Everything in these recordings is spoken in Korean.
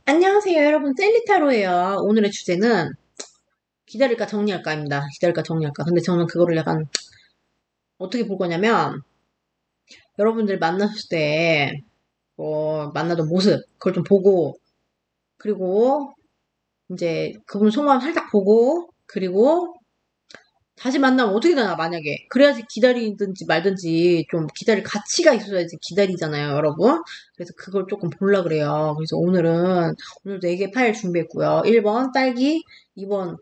안녕하세요, 여러분. 셀리타로예요. 오늘의 주제는 기다릴까 정리할까입니다. 기다릴까 정리할까. 근데 저는 그거를 약간 어떻게 볼 거냐면 여러분들 만났을 때 만나던 모습 그걸 좀 보고 그리고 이제 그분 속마음 살짝 보고 그리고 다시 만나면 어떻게 되나 만약에 그래야지 기다리든지 말든지 좀 기다릴 가치가 있어야지 기다리잖아요, 여러분. 그래서 그걸 조금 보려 그래요. 그래서 오늘 4개 파일 준비했고요. 1번 딸기, 2번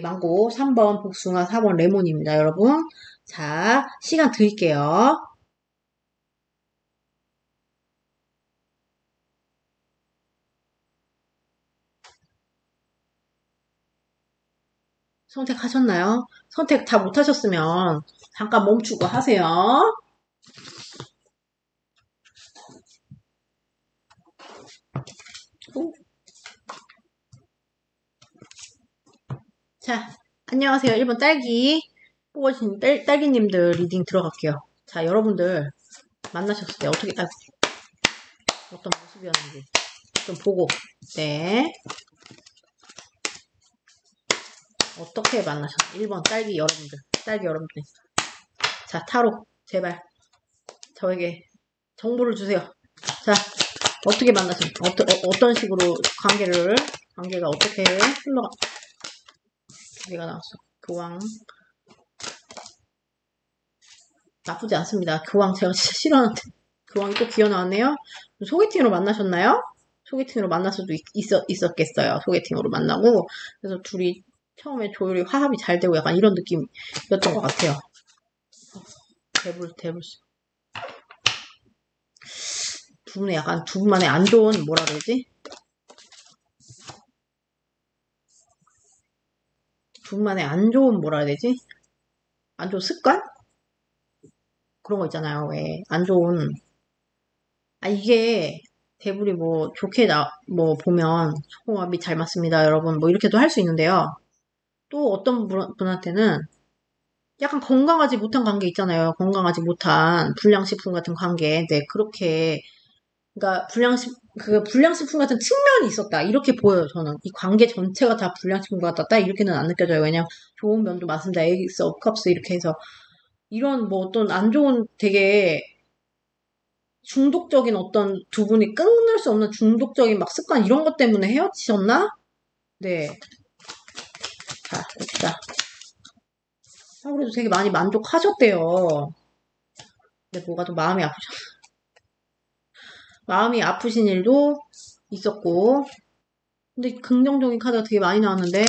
망고, 3번 복숭아, 4번 레몬입니다, 여러분. 자, 시간 드릴게요. 선택하셨나요? 선택 다 못하셨으면 잠깐 멈추고 하세요. 자, 안녕하세요. 1번 딸기 뽑아주신 딸기님들 리딩 들어갈게요. 자, 여러분들 만나셨을 때 어떤 모습이었는지 좀 보고, 네. 어떻게 만나셨어요? 1번 딸기 여러분들. 자, 타로, 제발 저에게 정보를 주세요. 자, 어떻게 만나셨어요? 어떤 식으로 관계가 어떻게 흘러가, 두 개가 나왔어. 교황. 나쁘지 않습니다. 교황 제가 진짜 싫어하는데. 교황이 또 기어 나왔네요. 소개팅으로 만나셨나요? 소개팅으로 만날 수도 있었겠어요. 소개팅으로 만나고. 그래서 둘이 처음에 조율이 화합이 잘 되고 약간 이런 느낌이었던 것 같아요. 대불. 두 분만의 안 좋은, 뭐라 그러지? 두 분만의 안 좋은, 뭐라 해야 되지? 안 좋은 습관? 그런 거 있잖아요. 왜, 안 좋은. 이게, 대불이 보면, 소궁합이 잘 맞습니다, 여러분. 뭐, 이렇게도 할 수 있는데요. 또 어떤 분한테는 약간 건강하지 못한 관계 있잖아요. 건강하지 못한 불량식품 같은 관계. 네, 그렇게, 그러니까 불량식품 같은 측면이 있었다. 이렇게 보여요, 저는. 이 관계 전체가 다 불량식품 같았다. 이렇게는 안 느껴져요. 왜냐면 좋은 면도 많습니다. 에이스 오브 컵스 이렇게 해서. 이런 어떤 안 좋은 되게 중독적인 어떤 두 분이 끊을 수 없는 중독적인 막 습관 이런 것 때문에 헤어지셨나? 네. 자, 봅시다. 그래도 되게 많이 만족하셨대요. 근데 뭐가 좀 마음이 아프신 일도 있었고, 근데 긍정적인 카드가 되게 많이 나왔는데,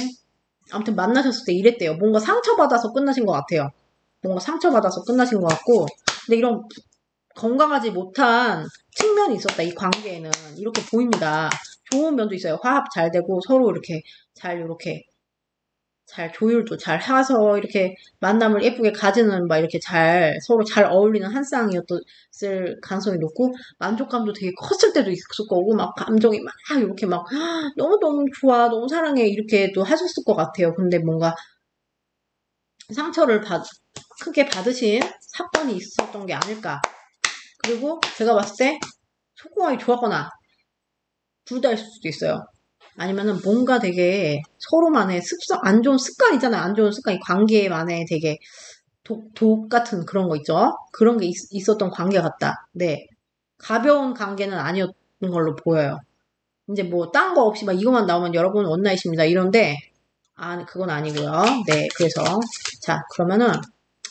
아무튼 만나셨을 때 이랬대요. 뭔가 상처받아서 끝나신 것 같아요. 뭔가 상처받아서 끝나신 것 같고, 근데 이런 건강하지 못한 측면이 있었다, 이 관계에는. 이렇게 보입니다. 좋은 면도 있어요. 화합 잘 되고, 서로 이렇게 잘 조율도 잘 해서 이렇게 만남을 예쁘게 가지는 이렇게 서로 잘 어울리는 한 쌍이었을 가능성이 높고 만족감도 되게 컸을 때도 있을 거고 막 감정이 막 이렇게 막 너무너무 좋아 너무 사랑해 이렇게도 하셨을 것 같아요. 근데 뭔가 상처를 크게 받으신 사건이 있었던 게 아닐까. 그리고 제가 봤을 때 속궁합이 좋았거나 둘 다일 수도 있어요. 아니면은 뭔가 되게 서로만의 안 좋은 습관 있잖아요. 안 좋은 습관이 관계만의 되게 독 같은 그런 거 있죠? 그런 게 있었던 관계 같다. 네. 가벼운 관계는 아니었던 걸로 보여요. 이제 딴 거 없이 이거만 나오면 여러분 원나잇입니다. 이런데, 그건 아니고요. 네. 그래서, 자, 그러면은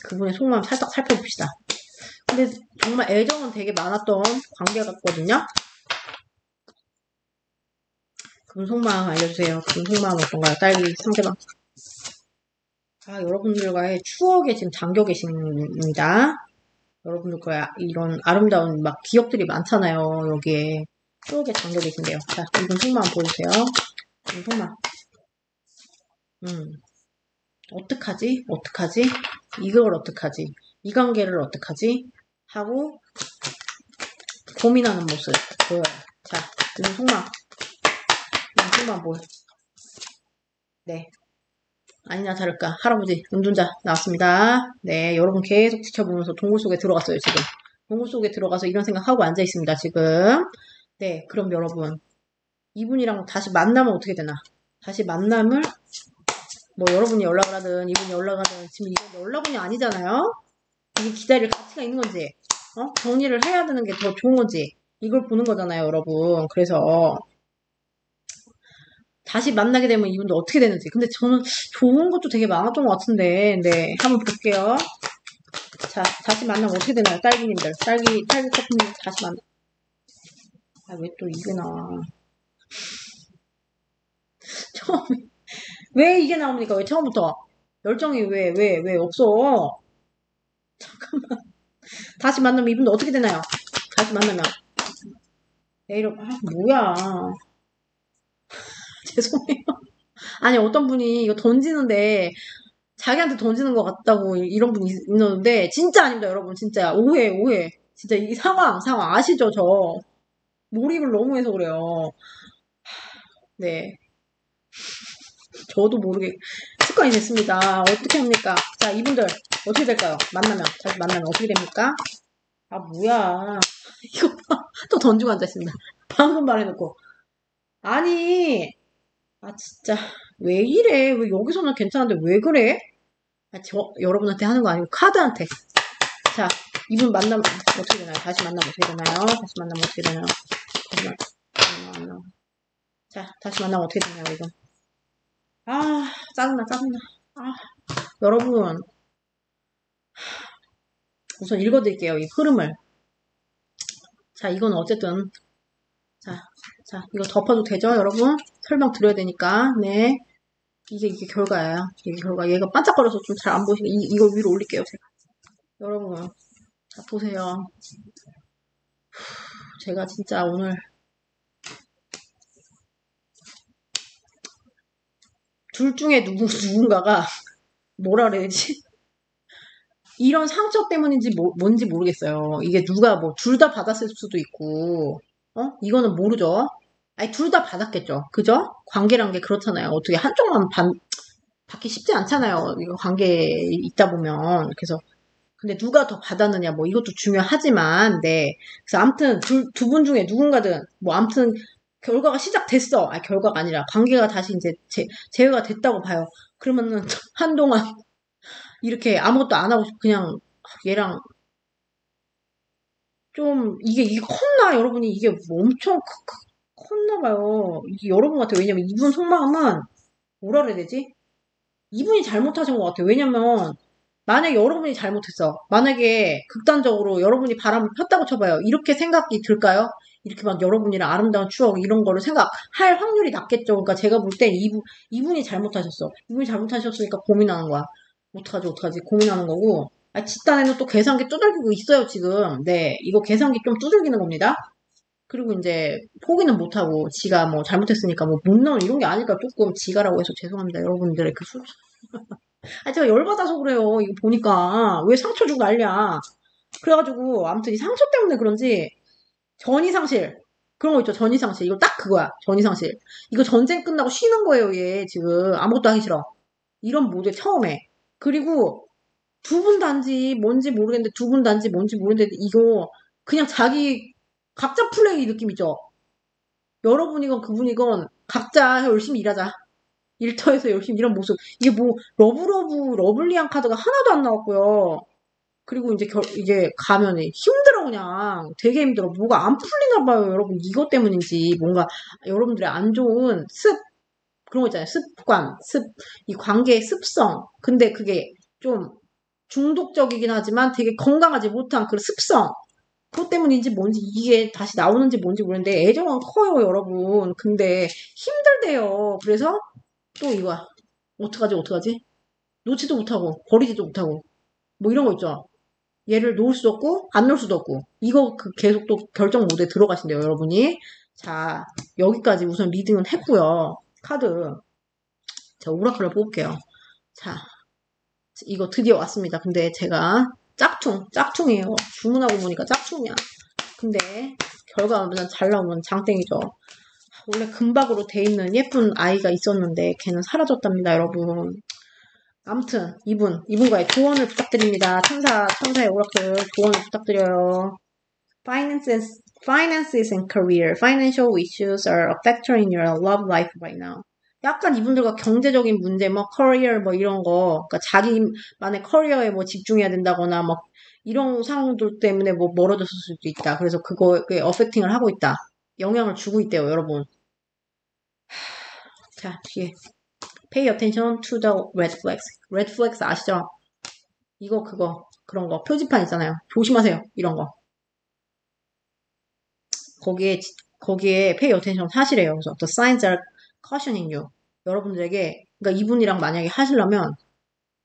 그분의 속마음 살짝 살펴봅시다. 근데 정말 애정은 되게 많았던 관계 같거든요? 그분 속마음 알려주세요. 그분 속마음 어떤가요? 딸기 상대방. 여러분들과의 추억에 지금 잠겨 계십니다. 여러분들과의 이런 아름다운 기억들이 많잖아요. 여기에 추억에 잠겨 계신데요. 자, 이분 속마음 보여주세요. 이분 속마음. 어떡하지? 이걸 어떡하지? 이 관계를 어떡하지? 하고 고민하는 모습 보여요. 자, 이분 속마음 보여. 네. 아니나 다를까 할아버지 운전자 나왔습니다. 네, 여러분 계속 지켜보면서 동굴 속에 들어갔어요. 지금 동굴 속에 들어가서 이런 생각하고 앉아 있습니다. 지금 네, 그럼 여러분 이분이랑 다시 만나면 어떻게 되나? 다시 만남을 뭐 여러분이 연락을 하든 이분이 연락을 하든 지금 이건 연락은이 아니잖아요. 이게 기다릴 가치가 있는 건지 정리를 해야 되는 게 더 좋은 건지 이걸 보는 거잖아요, 여러분. 그래서 다시 만나게 되면 이분도 어떻게 되는지. 근데 저는 좋은 것도 되게 많았던 것 같은데, 네, 한번 볼게요. 자, 다시 만나면 어떻게 되나요, 딸기님들? 딸기 커피님 다시 만나. 아, 왜 또 이게 나와? 처음에 왜 이게 나옵니까? 왜 처음부터 열정이 왜 없어? 잠깐만. 다시 만나면 이분도 어떻게 되나요? 다시 만나면 내일 뭐야? 죄송해요. 아니 어떤 분이 이거 던지는데 자기한테 던지는 것 같다고 이런 분이 있는데 진짜 아닙니다, 여러분. 진짜 오해. 진짜 이 상황 아시죠? 저 몰입을 너무 해서 그래요. 네, 저도 모르게 습관이 됐습니다. 어떻게 합니까? 자, 이분들 어떻게 될까요? 다시 만나면 어떻게 됩니까? 아, 뭐야. 이거 또 던지고 앉아있습니다. 방금 말해놓고. 아니, 아, 진짜. 왜 이래? 왜 여기서는 괜찮은데 왜 그래? 아, 여러분한테 하는 거 아니고 카드한테. 자, 이분 만나면 어떻게 되나요? 다시 만나면 어떻게 되나요? 다시 만나면 어떻게 되나요? 만나면. 자, 다시 만나면 어떻게 되나요, 이건? 아, 짜증나. 아, 여러분. 우선 읽어드릴게요, 이 흐름을. 자, 이건 어쨌든. 자, 이거 덮어도 되죠, 여러분? 설명 드려야 되니까. 네. 이게 결과예요. 이게 결과. 얘가 반짝거려서 좀 잘 안 보이시네. 이거 위로 올릴게요, 제가. 여러분. 자, 보세요. 제가 진짜 오늘 둘 중에 누군가가 뭐라 그래야지? 이런 상처 때문인지 뭔지 모르겠어요. 이게 누가 뭐 둘 다 받았을 수도 있고, 이거는 모르죠. 아니, 둘 다 받았겠죠. 그죠? 관계란 게 그렇잖아요. 어떻게 한쪽만 받기 쉽지 않잖아요. 이거 관계에 있다 보면. 그래서, 근데 누가 더 받았느냐, 뭐 이것도 중요하지만, 네. 그래서 아무튼 두 분 중에 누군가든, 뭐 아무튼 결과가 시작됐어. 아니, 결과가 아니라 관계가 다시 이제 재회가 됐다고 봐요. 그러면은 한동안 이렇게 아무것도 안 하고 그냥 얘랑 좀 이게 컸나 여러분이 이게 엄청 컸나 봐요. 이게 여러분 같아요. 왜냐면 이분 속마음은 뭐라 그래야 되지? 이분이 잘못하신 것 같아요. 왜냐면 만약에 여러분이 잘못했어. 만약에 극단적으로 여러분이 바람을 폈다고 쳐봐요. 이렇게 생각이 들까요? 이렇게 막 여러분이랑 아름다운 추억 이런 거를 생각할 확률이 낮겠죠. 그러니까 제가 볼 때 이분이 잘못하셨어. 이분이 잘못하셨으니까 고민하는 거야. 어떡하지 고민하는 거고. 아, 집단에는 또 계산기 두들기고 있어요, 지금. 네, 이거 계산기 좀 두들기는 겁니다. 그리고 이제 포기는 못하고 지가 뭐 잘못했으니까 뭐 못 나오는 이런 게 아닐까 조금 지가라고 해서 죄송합니다. 여러분들의 그 아, 제가 열받아서 그래요. 이거 보니까. 왜 상처 주고 난리야. 그래가지고, 아무튼 이 상처 때문에 그런지, 전이상실. 그런 거 있죠, 전이상실. 이거 딱 그거야, 전이상실. 이거 전쟁 끝나고 쉬는 거예요, 얘, 지금. 아무것도 하기 싫어. 이런 모델 처음에. 그리고, 두 분 단지 뭔지 모르겠는데, 두 분 단지 뭔지 모르겠는데, 이거, 그냥 자기, 각자 플레이 느낌이죠. 여러분이건 그분이건, 각자 열심히 일하자. 일터에서 열심히 이런 모습. 이게 뭐, 러블리한 카드가 하나도 안 나왔고요. 그리고 이제 가면 힘들어, 그냥. 되게 힘들어. 뭐가 안 풀리나 봐요, 여러분. 이것 때문인지. 뭔가, 여러분들의 안 좋은 그런 거 있잖아요. 이 관계의 습성. 근데 그게 좀 중독적이긴 하지만 되게 건강하지 못한 그 습성. 그것 때문인지 뭔지 이게 다시 나오는지 뭔지 모르겠는데 애정은 커요, 여러분. 근데 힘들대요. 그래서 또 이거야. 어떡하지? 놓지도 못하고, 버리지도 못하고, 뭐 이런 거 있죠. 얘를 놓을 수도 없고, 안 놓을 수도 없고. 이거 계속 또 결정 모드에 들어가신대요, 여러분이. 자, 여기까지 우선 리딩은 했고요. 카드. 자, 오라클을 뽑을게요. 자, 이거 드디어 왔습니다. 근데 제가 짝퉁이에요. 주문하고 보니까 짝퉁이야. 근데 결과가 그냥 잘 나오면 장땡이죠. 원래 금박으로 돼 있는 예쁜 아이가 있었는데 걔는 사라졌답니다, 여러분. 아무튼 이분과의 조언을 부탁드립니다. 천사의 오라클 조언을 부탁드려요. Finances and career. Financial issues are a factor in your love life right now. 약간 이분들과 경제적인 문제, 뭐, 커리어, 뭐, 이런 거, 그러니까 자기만의 커리어에 뭐 집중해야 된다거나, 뭐, 이런 상황들 때문에 뭐 멀어졌을 수도 있다. 그래서 그거에 어펙팅을 하고 있다. 영향을 주고 있대요, 여러분. 자, 뒤에. Pay attention to the red flags. red flags 아시죠? 이거, 그거, 그런 거. 표지판 있잖아요. 조심하세요. 이런 거. 거기에 pay attention 하시래요. 그래서 the signs are cautioning you. 여러분들에게, 그러니까 이분이랑 만약에 하시려면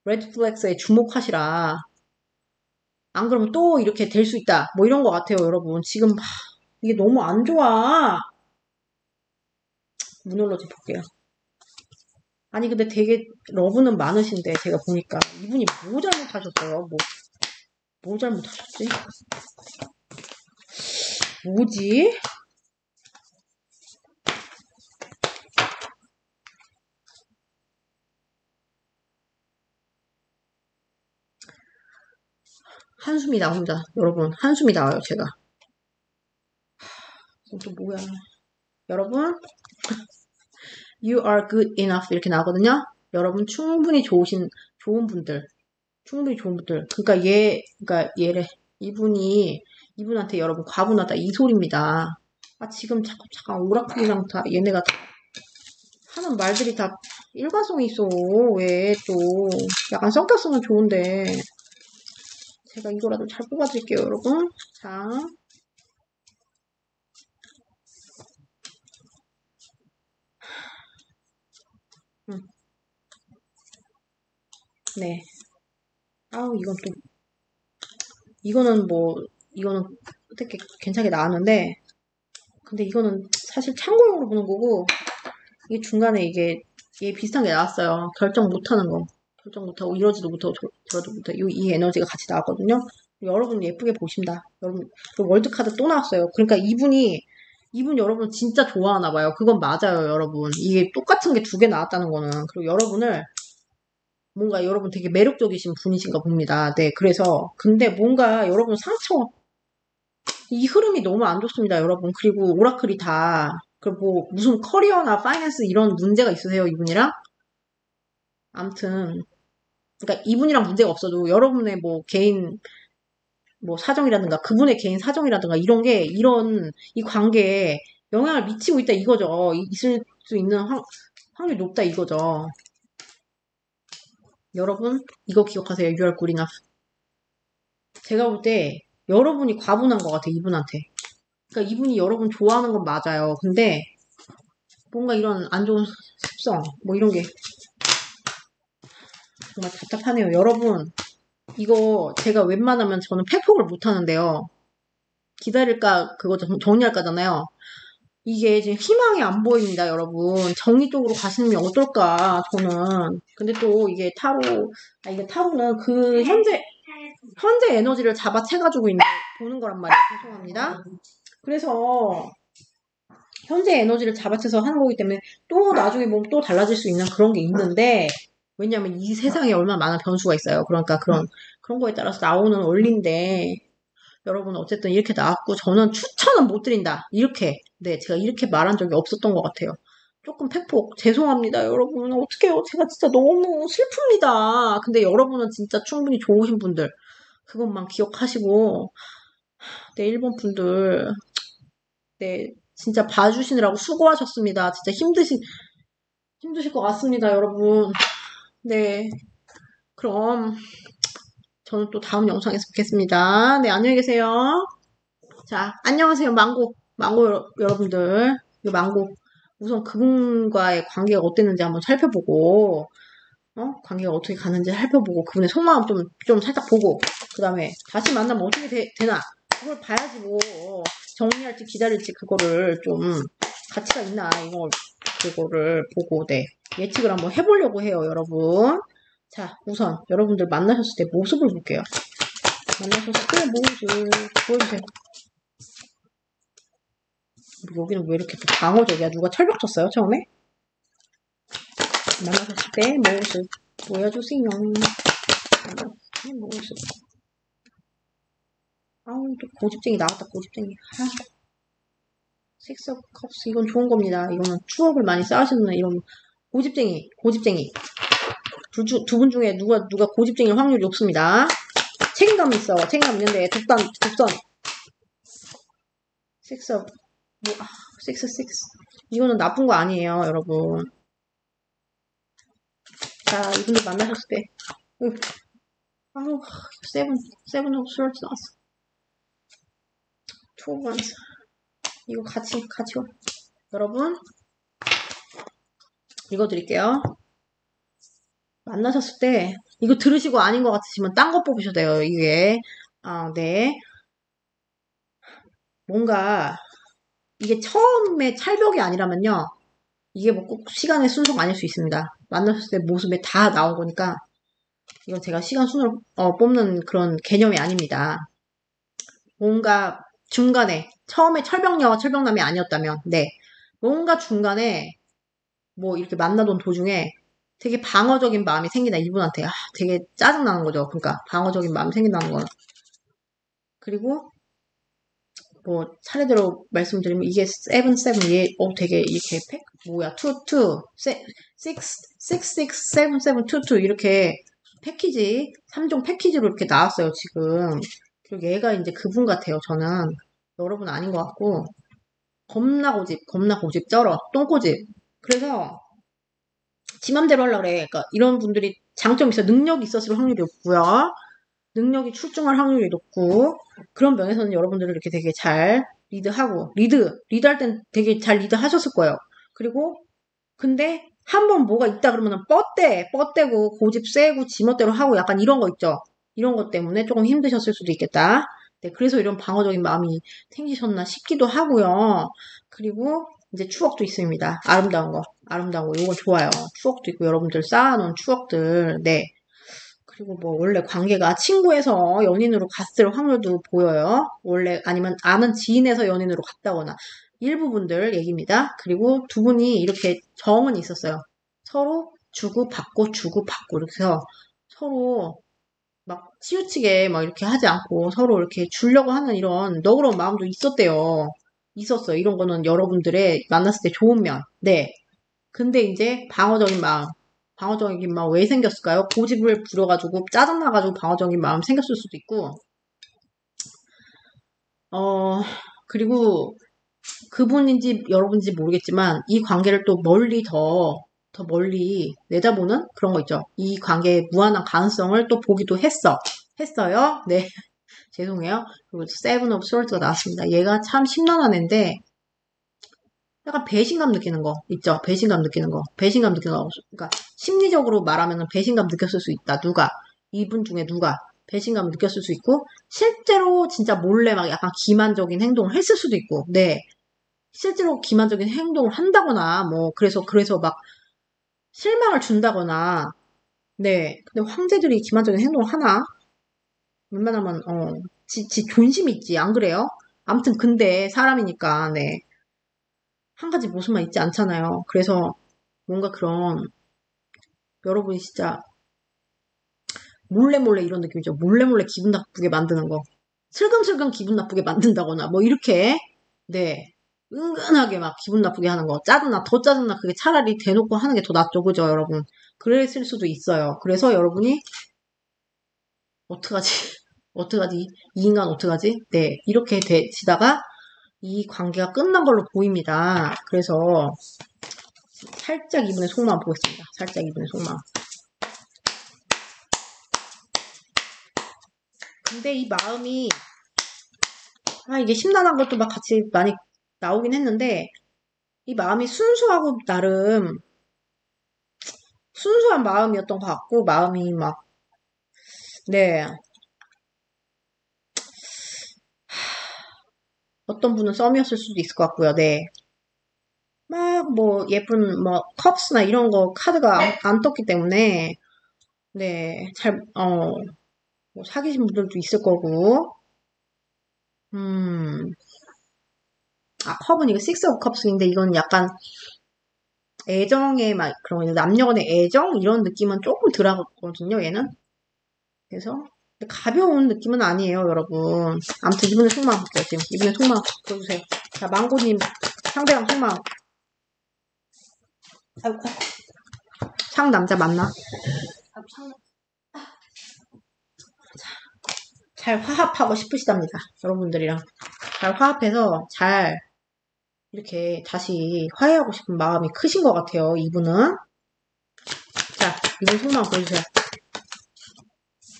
red flags에 주목하시라. 안 그러면 또 이렇게 될 수 있다. 뭐 이런 거 같아요, 여러분. 지금 이게 너무 안 좋아. 문홀로 좀 볼게요. 아니 근데 되게 러브는 많으신데 제가 보니까 이분이 뭐 잘못하셨어요? 뭐 잘못하셨지? 뭐지? 한숨이 나온다. 여러분 한숨이 나와요 제가. 또 뭐야. 여러분 You are good enough 이렇게 나오거든요. 여러분 충분히 좋은 분들. 충분히 좋은 분들. 그러니까 얘래. 이분한테 여러분 과분하다 이 소리입니다. 아 지금 잠깐 오라클이랑 다 얘네가 다 하는 말들이 다 일관성이 있어. 왜 또 약간 성격성은 좋은데 제가 이거라도 잘 뽑아드릴게요 여러분. 자 네. 아우 이거는 어떻게 괜찮게 나왔는데 근데 이거는 사실 참고용으로 보는 거고 이게 중간에 이게 얘 비슷한 게 나왔어요. 결정 못하는 거. 결정 못하고 이러지도 못하고 저러지도 못하고 이 에너지가 같이 나왔거든요. 여러분 예쁘게 보신다. 여러분 월드카드 또 나왔어요. 그러니까 이분 여러분 진짜 좋아하나 봐요. 그건 맞아요 여러분. 이게 똑같은 게 두 개 나왔다는 거는 그리고 여러분을 뭔가 여러분 되게 매력적이신 분이신가 봅니다. 네 그래서 근데 뭔가 여러분 이 흐름이 너무 안 좋습니다 여러분. 그리고 오라클이 뭐 무슨 커리어나 파이낸스 이런 문제가 있으세요 이분이랑? 암튼 그러니까 이분이랑 문제가 없어도 여러분의 뭐 개인 뭐 사정이라든가 그분의 개인 사정이라든가 이런 게 이 관계에 영향을 미치고 있다 이거죠. 있을 수 있는 확률이 높다 이거죠. 여러분 이거 기억하세요. You are good enough. 제가 볼 때 여러분이 과분한 것 같아요 이분한테. 그러니까 이분이 여러분 좋아하는 건 맞아요. 근데 뭔가 이런 안 좋은 습성 뭐 이런 게 정말 답답하네요. 여러분 이거 제가 웬만하면 저는 팩폭을 못 하는데요. 기다릴까 그거 정리할까잖아요. 이게 지금 희망이 안 보입니다, 여러분. 정리 쪽으로 가시는 게 어떨까, 저는. 근데 또 이게 이게 타로는 그 현재 에너지를 잡아채가지고 보는 거란 말이에요. 죄송합니다. 그래서 현재 에너지를 잡아채서 하는 거기 때문에 또 나중에 보면 또 달라질 수 있는 그런 게 있는데 왜냐하면 이 세상에 얼마나 많은 변수가 있어요. 그러니까 그런 거에 따라서 나오는 원리인데 여러분 어쨌든 이렇게 나왔고 저는 추천은 못 드린다. 제가 이렇게 말한 적이 없었던 것 같아요. 조금 팩폭 죄송합니다 여러분. 어떡해요. 제가 진짜 너무 슬픕니다. 근데 여러분은 진짜 충분히 좋으신 분들 그것만 기억하시고 네 1번 분들 네 진짜 봐주시느라고 수고하셨습니다. 진짜 힘드실 것 같습니다 여러분. 네 그럼 저는 또 다음 영상에서 뵙겠습니다. 네 안녕히 계세요. 자 안녕하세요 망고 여러분들 이 망고 우선 그분과의 관계가 어땠는지 한번 살펴보고 관계가 어떻게 가는지 살펴보고 그분의 속마음 좀 살짝 보고 그 다음에 다시 만나면 어떻게 되나 그걸 봐야지 뭐 정리할지 기다릴지 그거를 좀 가치가 있나 그거를 보고 네 예측을 한번 해보려고 해요 여러분. 자 우선 여러분들 만나셨을 때 모습을 볼게요. 만나셨을 때 모습 보여주세요. 여기는 왜 이렇게 또 방어적이야? 누가 철벽 쳤어요 처음에? 만나셨을 때 모습 보여주세요. 모습. 아우 또 고집쟁이 나왔다 고집쟁이. 식스 오브 컵스 이건 좋은 겁니다. 이거는 추억을 많이 쌓으시는 이런 고집쟁이. 두 분 중에 누가 고집쟁이일 확률이 높습니다. 책임감이 있어. 책임감 있는데 독선. 식스 오브 식스. 이거는 나쁜 거 아니에요, 여러분. 자, 이분들 만나셨을 때 세븐 오브 스월드 나왔어. 투 오브 원스. 이거 같이 여러분 읽어드릴게요. 만나셨을 때 이거 들으시고 아닌 것 같으시면 딴 거 뽑으셔도 돼요. 이게 네. 뭔가 이게 처음에 찰벽이 아니라면요. 이게 뭐 꼭 시간의 순서가 아닐 수 있습니다. 만나셨을 때 모습에 다 나온 거니까 이건 제가 시간 순으로 뽑는 그런 개념이 아닙니다. 뭔가 중간에 처음에 철벽녀와 철벽남이 아니었다면 네. 뭔가 중간에 뭐 이렇게 만나던 도중에 되게 방어적인 마음이 생기다 이분한테 되게 짜증나는 거죠. 그러니까 방어적인 마음이 생긴다는 거는. 그리고 뭐 차례대로 말씀드리면 이게 7 얘 되게 이렇게 뭐야 6 7 이렇게 패키지 3종 패키지로 이렇게 나왔어요 지금. 그리고 얘가 이제 그분 같아요. 저는 여러분 아닌 것 같고 겁나 고집 쩔어 똥고집. 그래서 지 맘대로 하려고 그래. 그러니까 이런 분들이 장점이 있어요. 능력이 있었을 확률이 높고요. 능력이 출중할 확률이 높고 그런 면에서는 여러분들을 이렇게 되게 잘 리드하고 리드할 땐 되게 잘 리드하셨을 거예요. 그리고 근데 한번 뭐가 있다 그러면은 뻗대고 고집 세고 지멋대로 하고 약간 이런 거 있죠. 이런 것 때문에 조금 힘드셨을 수도 있겠다. 네, 그래서 이런 방어적인 마음이 생기셨나 싶기도 하고요. 그리고 이제 추억도 있습니다. 아름다운 거. 이거 좋아요. 추억도 있고 여러분들 쌓아놓은 추억들. 네. 그리고 뭐 원래 관계가 친구에서 연인으로 갔을 확률도 보여요. 원래 아니면 아는 지인에서 연인으로 갔다거나 일부분들 얘기입니다. 그리고 두 분이 이렇게 정은 있었어요. 서로 주고받고 이렇게 해서 서로 막 치우치게 막 이렇게 하지 않고 서로 이렇게 주려고 하는 이런 너그러운 마음도 있었어요. 이런 거는 여러분들의 만났을 때 좋은 면. 네. 근데 이제 방어적인 마음 왜 생겼을까요? 고집을 부려가지고 짜증나가지고 방어적인 마음 생겼을 수도 있고 그리고 그분인지 여러분인지 모르겠지만 이 관계를 또 더 멀리 내다보는 그런 거 있죠. 이 관계의 무한한 가능성을 또 보기도 했어요. 네. 죄송해요. 그리고 세븐 오브 스월드가 나왔습니다. 얘가 참 심란한 애인데 약간 배신감 느끼는 거 있죠. 배신감 느끼는 거. 그러니까 심리적으로 말하면 배신감 느꼈을 수 있다. 이분 중에 누가 배신감 느꼈을 수 있고 실제로 진짜 몰래 막 약간 기만적인 행동을 했을 수도 있고 네. 실제로 기만적인 행동을 한다거나 뭐 그래서 막 실망을 준다거나 네. 근데 황제들이 기만적인 행동을 하나? 웬만하면 지 존심이 있지. 안 그래요? 아무튼 근데 사람이니까 네. 한 가지 모습만 있지 않잖아요. 그래서 뭔가 그런 여러분이 진짜 몰래 이런 느낌이죠. 몰래 기분 나쁘게 만드는 거. 슬금슬금 기분 나쁘게 만든다거나 뭐 이렇게 네 은근하게 막 기분 나쁘게 하는 거. 더 짜증나. 그게 차라리 대놓고 하는 게 더 낫죠. 그죠 여러분. 그랬을 수도 있어요. 그래서 여러분이 어떡하지? 이 인간 어떡하지? 네 이렇게 되시다가 이 관계가 끝난 걸로 보입니다. 그래서 살짝 이분의 속마음 보겠습니다. 살짝 이분의 속마음. 근데 이 마음이 이게 심란한 것도 막 같이 많이 나오긴 했는데 이 마음이 순수하고 나름 순수한 마음이었던 것 같고 마음이 막 네 어떤 분은 썸이었을 수도 있을 것 같고요. 네. 막 뭐 예쁜 뭐 컵스나 이런 거 카드가 안 떴기 때문에 네 뭐 사귀신 분들도 있을 거고 컵은 이거 6 오브 컵스인데 이건 약간 애정의 막 그런 남녀 간의 애정 이런 느낌은 조금 덜하거든요. 얘는 그래서 가벼운 느낌은 아니에요, 여러분. 아무튼 이분의 속마음 볼게요. 지금 이분의 속마음 보여주세요. 자, 망고님 상대방 속마음. 아이고, 상남자 맞나? 잘 화합하고 싶으시답니다. 여러분들이랑. 잘 화합해서 잘 이렇게 다시 화해하고 싶은 마음이 크신 것 같아요. 이분은. 자, 이분 속마음 보여주세요.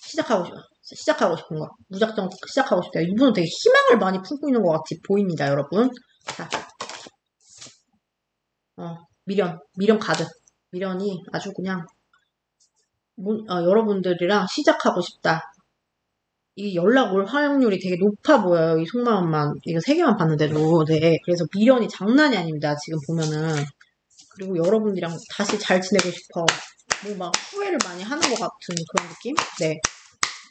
시작하고 싶은 거. 무작정 시작하고 싶대요. 이분은 되게 희망을 많이 품고 있는 것 같이 보입니다, 여러분. 자, 미련 가득. 미련이 아주 그냥, 여러분들이랑 시작하고 싶다. 이 연락 올 확률이 되게 높아 보여요. 이 속마음만, 이거 3개만 봤는데도. 네. 그래서 미련이 장난이 아닙니다. 지금 보면은. 그리고 여러분들이랑 다시 잘 지내고 싶어. 뭐 막 후회를 많이 하는 것 같은 그런 느낌? 네.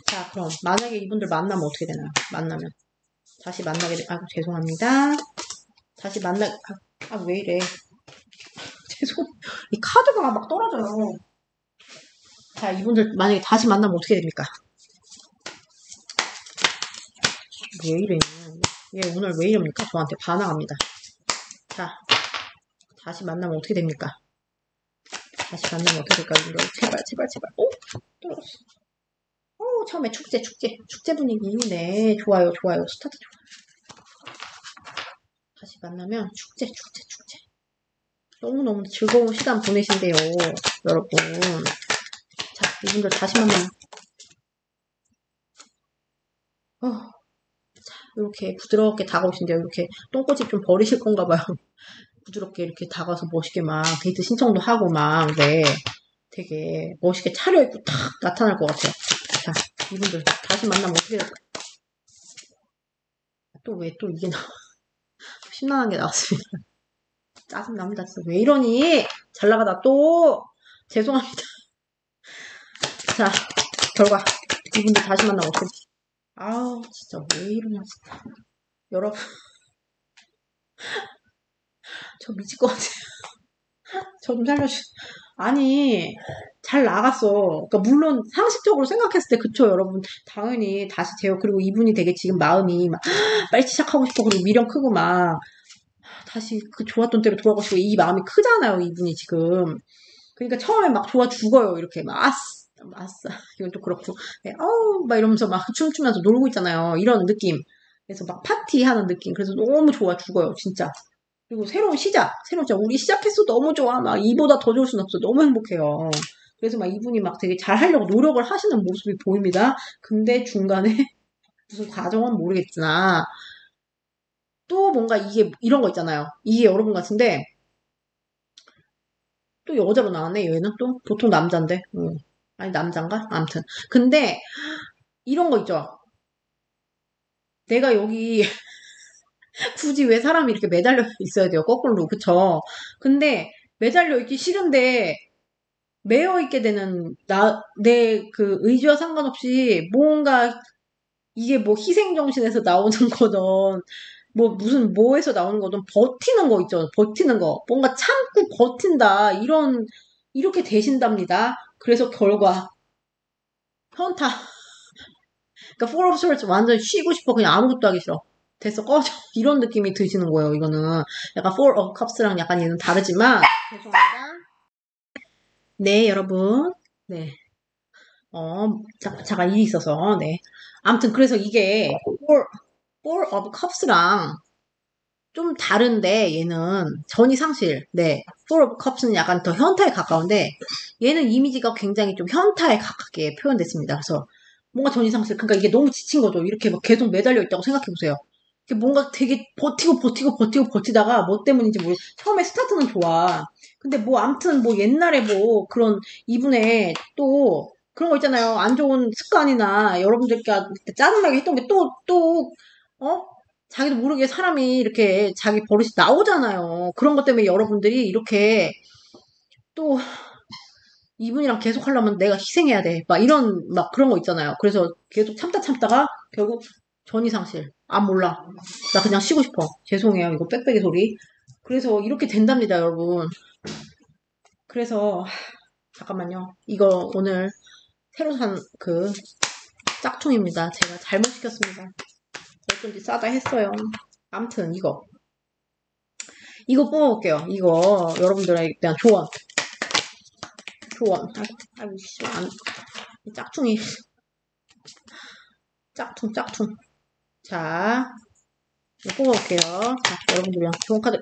자, 그럼 만약에 이분들 만나면 어떻게 되나요? 만나면. 다시 만나게 아이고, 죄송합니다. 다시 왜 이래. 죄송. 이 카드가 막 떨어져요. 자, 이분들 만약에 다시 만나면 어떻게 됩니까? 왜 이래. 얘 오늘 왜 이럽니까? 저한테 반항합니다. 자, 다시 만나면 어떻게 됩니까? 다시 만나면 어떻게 될까요? 제발. 떨어졌어. 처음에 축제 분위기. 네, 좋아요. 스타트 좋아요. 다시 만나면 축제. 너무너무 즐거운 시간 보내신대요, 여러분. 자, 이분들 다시 만나면. 자, 이렇게 부드럽게 다가오신대요. 이렇게 똥꼬집 좀 버리실 건가 봐요. 부드럽게 이렇게 다가서 멋있게 막 데이트 신청도 하고 막, 네. 되게 멋있게 차려입고 탁 나타날 것 같아요. 자, 이분들 다시 만나면 어떻게 될까? 또 이게 심란한 게 나왔습니다. 짜증납니다. 진짜 왜 이러니? 잘 나가다 또 죄송합니다. 자, 결과 이분들 다시 만나면 어떻게 될까? 아우 진짜 왜 이러냐 진짜. 여러분 저 미칠 것 같아요. 저 좀 살려주세요. 아니 잘 나갔어. 그러니까 물론 상식적으로 생각했을 때 그쵸 여러분 당연히 다시 돼요. 그리고 이분이 되게 지금 마음이 막 빨리 시작하고 싶어 그리고 미련 크고 막 다시 그 좋았던 때로 돌아가고 싶고 이 마음이 크잖아요 이분이 지금. 그러니까 처음에 막 좋아 죽어요 이렇게 막 아싸 이건 또 그렇고 네, 막 이러면서 막 춤추면서 놀고 있잖아요 이런 느낌. 그래서 막 파티하는 느낌. 그래서 너무 좋아 죽어요 진짜. 그리고 새로운 시작 우리 시작했어 너무 좋아 막 이보다 더 좋을 순 없어 너무 행복해요. 그래서 막 이분이 막 되게 잘 하려고 노력을 하시는 모습이 보입니다. 근데 중간에 무슨 과정은 모르겠으나 또 뭔가 이게 이런 거 있잖아요. 이게 여러분 같은데 또 여자로 나왔네 얘는 또 보통 남잔데 아니 남잔가? 아무튼 근데 이런 거 있죠. 내가 여기 굳이 왜 사람이 이렇게 매달려 있어야 돼요 거꾸로 그쵸? 근데 매달려 있기 싫은데 매여 있게 되는 내 그 의지와 상관없이 뭔가 이게 뭐 희생정신에서 나오는 거든 뭐 무슨 뭐에서 나오는 거든 버티는 거 있죠. 버티는 거 뭔가 참고 버틴다 이렇게 되신답니다. 그래서 결과 현타. 그러니까 Four of Swords 완전 쉬고 싶어 그냥 아무것도 하기 싫어. 됐어 꺼져 이런 느낌이 드시는 거예요. 이거는 약간 Four of Cups랑 약간 얘는 다르지만 죄송합니다. 네 여러분 네 잠깐 일이 있어서 네 아무튼 그래서 이게 Four of Cups랑 좀 다른데 얘는 전이상실 네 Four of Cups는 약간 더 현타에 가까운데 얘는 이미지가 굉장히 좀 현타에 가깝게 표현됐습니다. 그래서 뭔가 전이상실 그러니까 이게 너무 지친 거죠. 이렇게 막 계속 매달려 있다고 생각해 보세요. 뭔가 되게 버티다가 뭐 때문인지 모르 처음에 스타트는 좋아. 근데 뭐 암튼 뭐 옛날에 뭐 그런 이분의 또 그런 거 있잖아요. 안 좋은 습관이나 여러분들께 짜증나게 했던 게 자기도 모르게 사람이 이렇게 자기 버릇이 나오잖아요. 그런 것 때문에 여러분들이 이렇게 또 이분이랑 계속 하려면 내가 희생해야 돼. 막 이런 막 그런 거 있잖아요. 그래서 계속 참다가 결국 전이상실. 아 몰라. 나 그냥 쉬고 싶어. 죄송해요. 이거 빽빽이 소리. 그래서 이렇게 된답니다, 여러분. 그래서 잠깐만요. 이거 오늘 새로 산 그 짝퉁입니다. 제가 잘못 시켰습니다. 어쩐지 싸다 했어요. 암튼 이거 이거 뽑아볼게요. 이거 여러분들에 대한 조언. 아이고, 씨, 짝퉁이. 짝퉁. 자, 이거 뽑아볼게요. 자, 여러분들이랑 좋은 카드.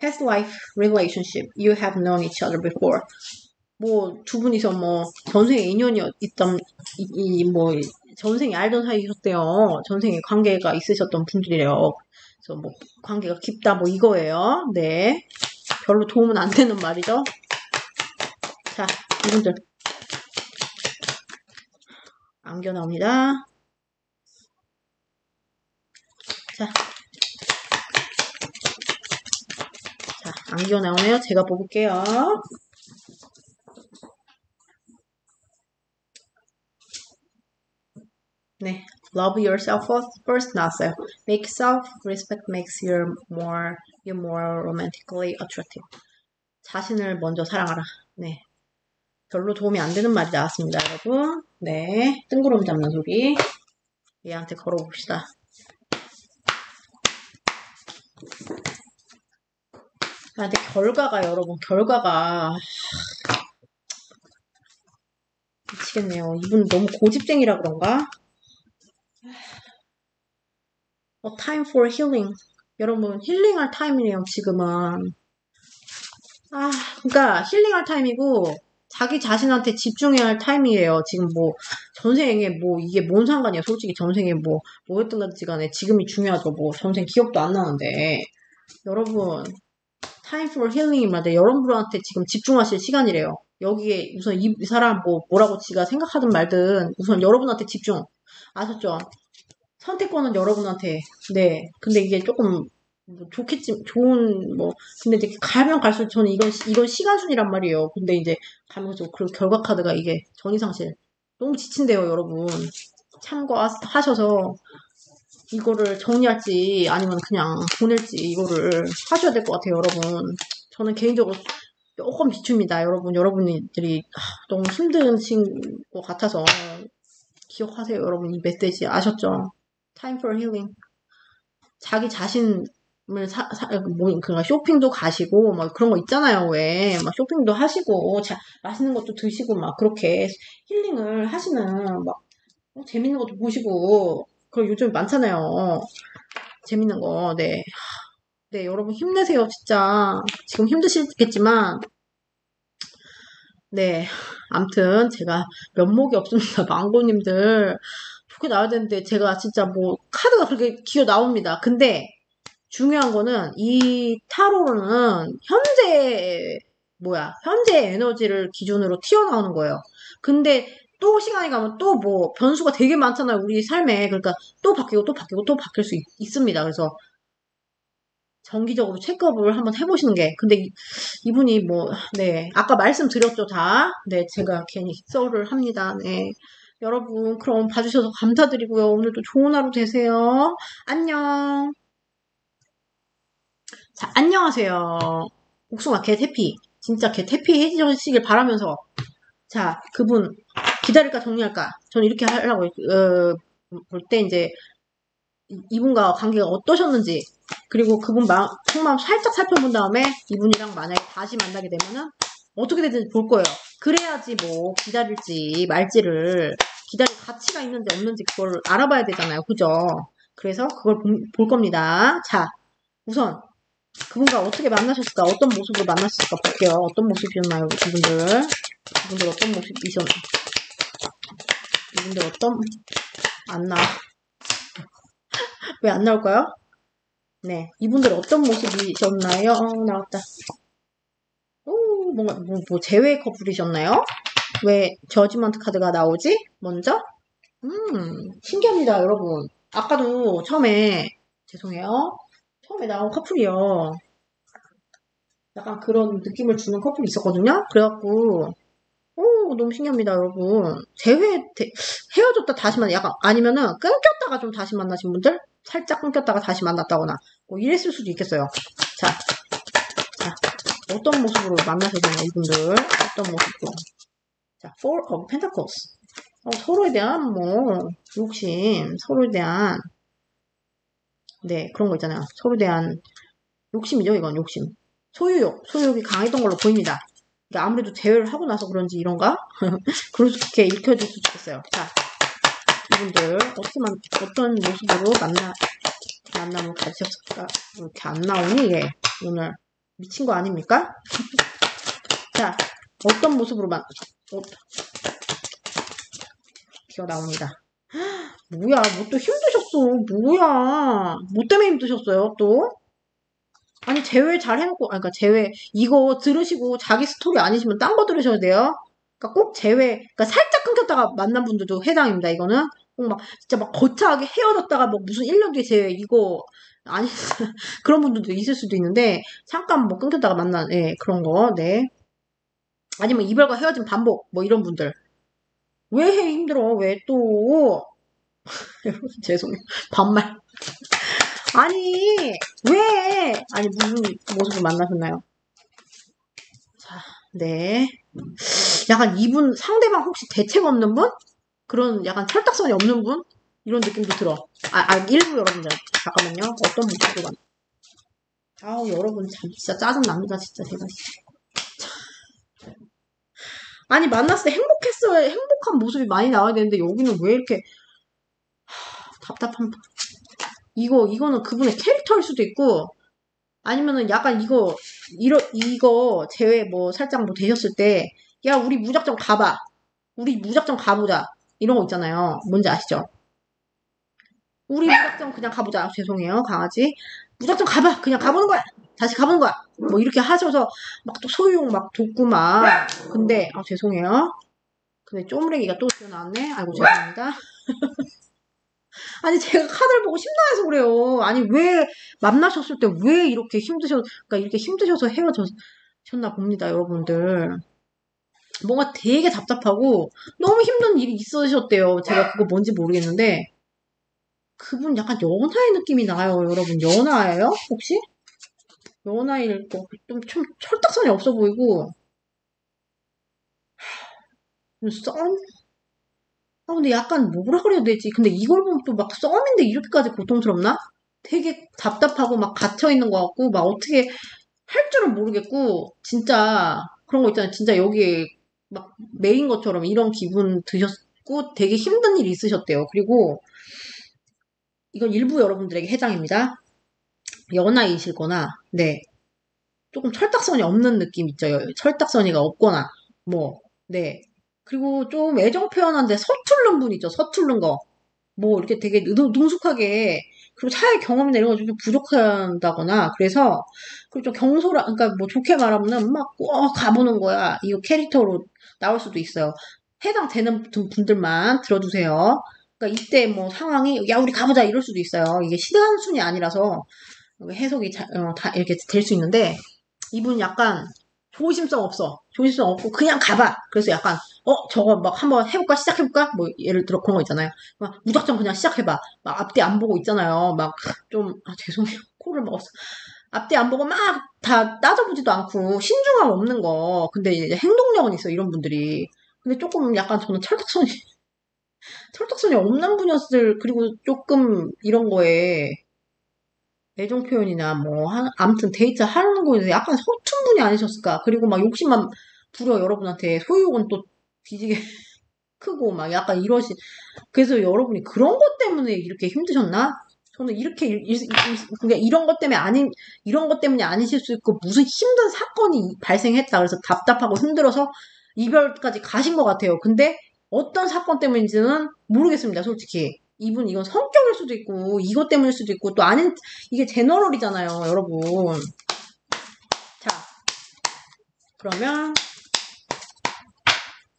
Past life relationship. You have known each other before. 뭐, 두 분이서 뭐, 전생에 인연이 있던, 뭐, 전생에 알던 사이셨대요. 전생에 관계가 있으셨던 분들이래요. 그래서 뭐, 관계가 깊다, 뭐, 이거예요. 네. 별로 도움은 안 되는 말이죠. 자, 이분들. 안겨 나옵니다. 자, 안겨 나오네요. 제가 뽑을게요. 네, love yourself first, 나왔어요. Make self-respect makes you more romantically attractive. 자신을 먼저 사랑하라. 네, 별로 도움이 안 되는 말이 나왔습니다, 여러분. 네, 뜬구름 잡는 소리. 얘한테 걸어봅시다. 근데 결과가 미치겠네요. 이분 너무 고집쟁이라 그런가? Time for healing. 여러분 힐링할 타임이네요. 지금은. 그러니까 힐링할 타임이고 자기 자신한테 집중해야 할 타임이에요. 지금 뭐 전생에 뭐 이게 뭔 상관이야. 솔직히 전생에 뭐였던 건지 간에 지금이 중요하죠. 뭐 전생 기억도 안 나는데 여러분 time for healing이면 여러분들한테 지금 집중하실 시간이래요. 여기에 우선 이 사람 뭐라고 지가 생각하든 말든 우선 여러분한테 집중. 아셨죠? 선택권은 여러분한테. 네. 근데 이게 조금 좋겠지, 근데 이제 가면 갈수록 저는 이건 시간순이란 말이에요. 근데 이제 가면서 그 결과 카드가 이게 전이상실. 너무 지친대요, 여러분. 참고하셔서 이거를 정리할지 아니면 그냥 보낼지 이거를 하셔야 될 것 같아요, 여러분. 저는 개인적으로 조금 비춥니다, 여러분. 여러분들이 너무 힘드신 것 같아서 기억하세요, 여러분. 이 메시지 아셨죠? Time for healing. 자기 자신을 그러니까 쇼핑도 가시고 막 그런 거 있잖아요. 왜 막 쇼핑도 하시고 맛있는 것도 드시고 막 그렇게 힐링을 하시는 막 재밌는 것도 보시고 그런 요즘 많잖아요. 재밌는 거. 네. 네, 여러분 힘내세요, 진짜. 지금 힘드시겠지만 네. 암튼 제가 면목이 없습니다. 망고님들 좋게 나와야 되는데 제가 진짜 카드가 그렇게 기어 나옵니다. 근데 중요한 거는 이 타로는 현재 에너지를 기준으로 튀어나오는 거예요. 근데 또 시간이 가면 또 변수가 되게 많잖아요. 우리 삶에. 그러니까 또 바뀌고 또 바뀔 수 있습니다. 그래서 정기적으로 체크업을 한번 해보시는 게. 근데 이분이 네. 아까 말씀드렸죠, 다. 네. 제가 괜히 썰을 합니다. 네. 여러분, 그럼 봐주셔서 감사드리고요. 오늘도 좋은 하루 되세요. 안녕. 자, 안녕하세요. 복숭아 개태피. 진짜 개태피 해주시길 바라면서. 자, 그분, 기다릴까 정리할까? 저는 이렇게 하려고, 볼 때 이제, 이분과 관계가 어떠셨는지, 그리고 그분 속마음 살짝 살펴본 다음에, 이분이랑 만약에 다시 만나게 되면은, 어떻게 되든지 볼 거예요. 그래야지 기다릴지 말지를, 기다릴 가치가 있는지 없는지 그걸 알아봐야 되잖아요. 그죠? 그래서 그걸 볼 겁니다. 자, 우선, 그분과 어떻게 만나셨을까? 어떤 모습으로 만나셨을까? 볼게요. 어떤 모습이었나요? 이분들 어떤 모습이셨나요? 이분들 안 나와. 왜 안 나올까요? 네. 이분들 어떤 모습이셨나요? 나왔다. 오, 뭔가, 재회 커플이셨나요? 왜 저지먼트 카드가 나오지? 먼저? 신기합니다, 여러분. 아까도 죄송해요. 처음에 나온 커플이요. 약간 그런 느낌을 주는 커플이 있었거든요. 그래갖고 너무 신기합니다, 여러분. 헤어졌다 다시 약간 아니면은 끊겼다가 좀 다시 만나신 분들, 살짝 끊겼다가 다시 만났다거나 이랬을 수도 있겠어요. 자, 어떤 모습으로 만나셨나요, 이분들? 어떤 모습으로? 자, Four of Pentacles. 서로에 대한 욕심, 서로에 대한 네, 그런 거 있잖아요. 서로에 대한 욕심이죠, 이건 욕심. 소유욕이 강했던 걸로 보입니다. 그러니까 아무래도 재회를 하고 나서 그런지 이런가? 그렇게 읽혀질 수도 있겠어요. 자, 이분들 어떤 모습으로 만남을 가지셨을까? 이렇게 안 나오니 이게 오늘 미친 거 아닙니까? 자, 어떤 모습으로 기어 나옵니다. 뭐야, 뭐 또 힘드셨어. 뭐야, 뭐 때문에 힘드셨어요, 또? 아니, 제외 잘 해놓고, 그러니까 제외, 이거 들으시고 자기 스토리 아니시면 딴 거 들으셔야 돼요. 그러니까 꼭 제외, 그러니까 살짝 끊겼다가 만난 분들도 해당입니다, 이거는. 꼭 막, 진짜 막 거창하게 헤어졌다가 뭐 무슨 1년 뒤에 제외, 이거, 아니, 그런 분들도 있을 수도 있는데, 잠깐 뭐 끊겼다가 만난, 예, 그런 거, 네. 아니면 이별과 헤어진 반복, 뭐 이런 분들. 왜 해, 힘들어, 왜 또. 죄송해요. 반말. 아니, 왜? 아니, 무슨 모습을 만나셨나요? 자, 네. 약간 이분, 상대방 혹시 대책 없는 분? 그런 약간 철딱선이 없는 분? 이런 느낌도 들어. 일부 여러분들. 잠깐만요. 어떤 모습으로 아우, 여러분, 참, 진짜 짜증납니다, 진짜, 제가. 아니, 만났을 때 행복했어요. 행복한 모습이 많이 나와야 되는데, 여기는 왜 이렇게, 답답한, 이거는 그분의 캐릭터일 수도 있고, 아니면은 약간 이거 제외 뭐 살짝 뭐 되셨을 때, 야, 우리 무작정 가봐. 우리 무작정 가보자. 이런 거 있잖아요. 뭔지 아시죠? 우리 무작정 그냥 가보자. 죄송해요, 강아지. 무작정 가봐. 그냥 가보는 거야. 다시 가보는 거야. 뭐 이렇게 하셔서 막 또 소유욕 막 돋고 막. 근데, 죄송해요. 근데 쪼무레기가 또 튀어나왔네. 아이고, 죄송합니다. 아니, 제가 카드를 보고 심란해서 그래요. 아니, 왜, 만나셨을 때 왜 이렇게 그러니까 이렇게 힘드셔서 헤어졌나 봅니다, 여러분들. 뭔가 되게 답답하고, 너무 힘든 일이 있으셨대요. 제가 그거 뭔지 모르겠는데, 그분 약간 연하의 느낌이 나요, 여러분. 연하예요? 혹시? 연하일 거, 좀 철딱선이 없어 보이고, 썸? 근데 약간 뭐라 그래야 되지? 근데 이걸 보면 또 막 썸인데 이렇게까지 고통스럽나? 되게 답답하고 막 갇혀있는 것 같고, 막 어떻게 할 줄은 모르겠고, 진짜 그런 거 있잖아요. 진짜 여기에 막 매인 것처럼 이런 기분 드셨고, 되게 힘든 일이 있으셨대요. 그리고 이건 일부 여러분들에게 해당입니다. 연하이실 거나, 네. 조금 철딱선이 없는 느낌 있죠. 철딱선이가 없거나, 뭐, 네. 그리고 좀 애정 표현하는데 서투른 분 있죠. 서투른 거. 뭐 이렇게 되게 능숙하게 그리고 차의 경험이나 이런 거 좀 부족한다거나 그래서 그리고 좀 그러니까 뭐 좋게 말하면 막 꼭 가보는 거야. 이거 캐릭터로 나올 수도 있어요. 해당되는 분들만 들어주세요. 그러니까 이때 뭐 상황이 야 우리 가보자 이럴 수도 있어요. 이게 시간 순이 아니라서 해석이 다 이렇게 될 수 있는데 이분 약간 조심성 없어. 조심성 없고 그냥 가봐. 그래서 약간 저거 막 한번 해볼까 시작해볼까 뭐 예를 들어 그런 거 있잖아요. 막 무작정 그냥 시작해봐. 막 앞뒤 안 보고 있잖아요. 막 좀 죄송해요. 코를 먹었어. 앞뒤 안 보고 막 다 따져보지도 않고 신중함 없는 거. 근데 이제 행동력은 있어 이런 분들이. 근데 조금 약간 저는 철딱선이 없는 분이었을 그리고 조금 이런 거에 애정 표현이나 뭐 아무튼 데이트 하는 거에 약간 서툰 분이 아니셨을까. 그리고 막 욕심만 부려 여러분한테 소유욕은 또 뒤지게 크고 막 약간 그래서 여러분이 그런 것 때문에 이렇게 힘드셨나? 저는 그러니까 이런 것 때문이 아니실 수 있고 무슨 힘든 사건이 발생했다. 그래서 답답하고 힘들어서 이별까지 가신 것 같아요. 근데 어떤 사건 때문인지는 모르겠습니다. 솔직히. 이건 성격일 수도 있고, 이것 때문일 수도 있고, 또 이게 제너럴이잖아요, 여러분. 자, 그러면,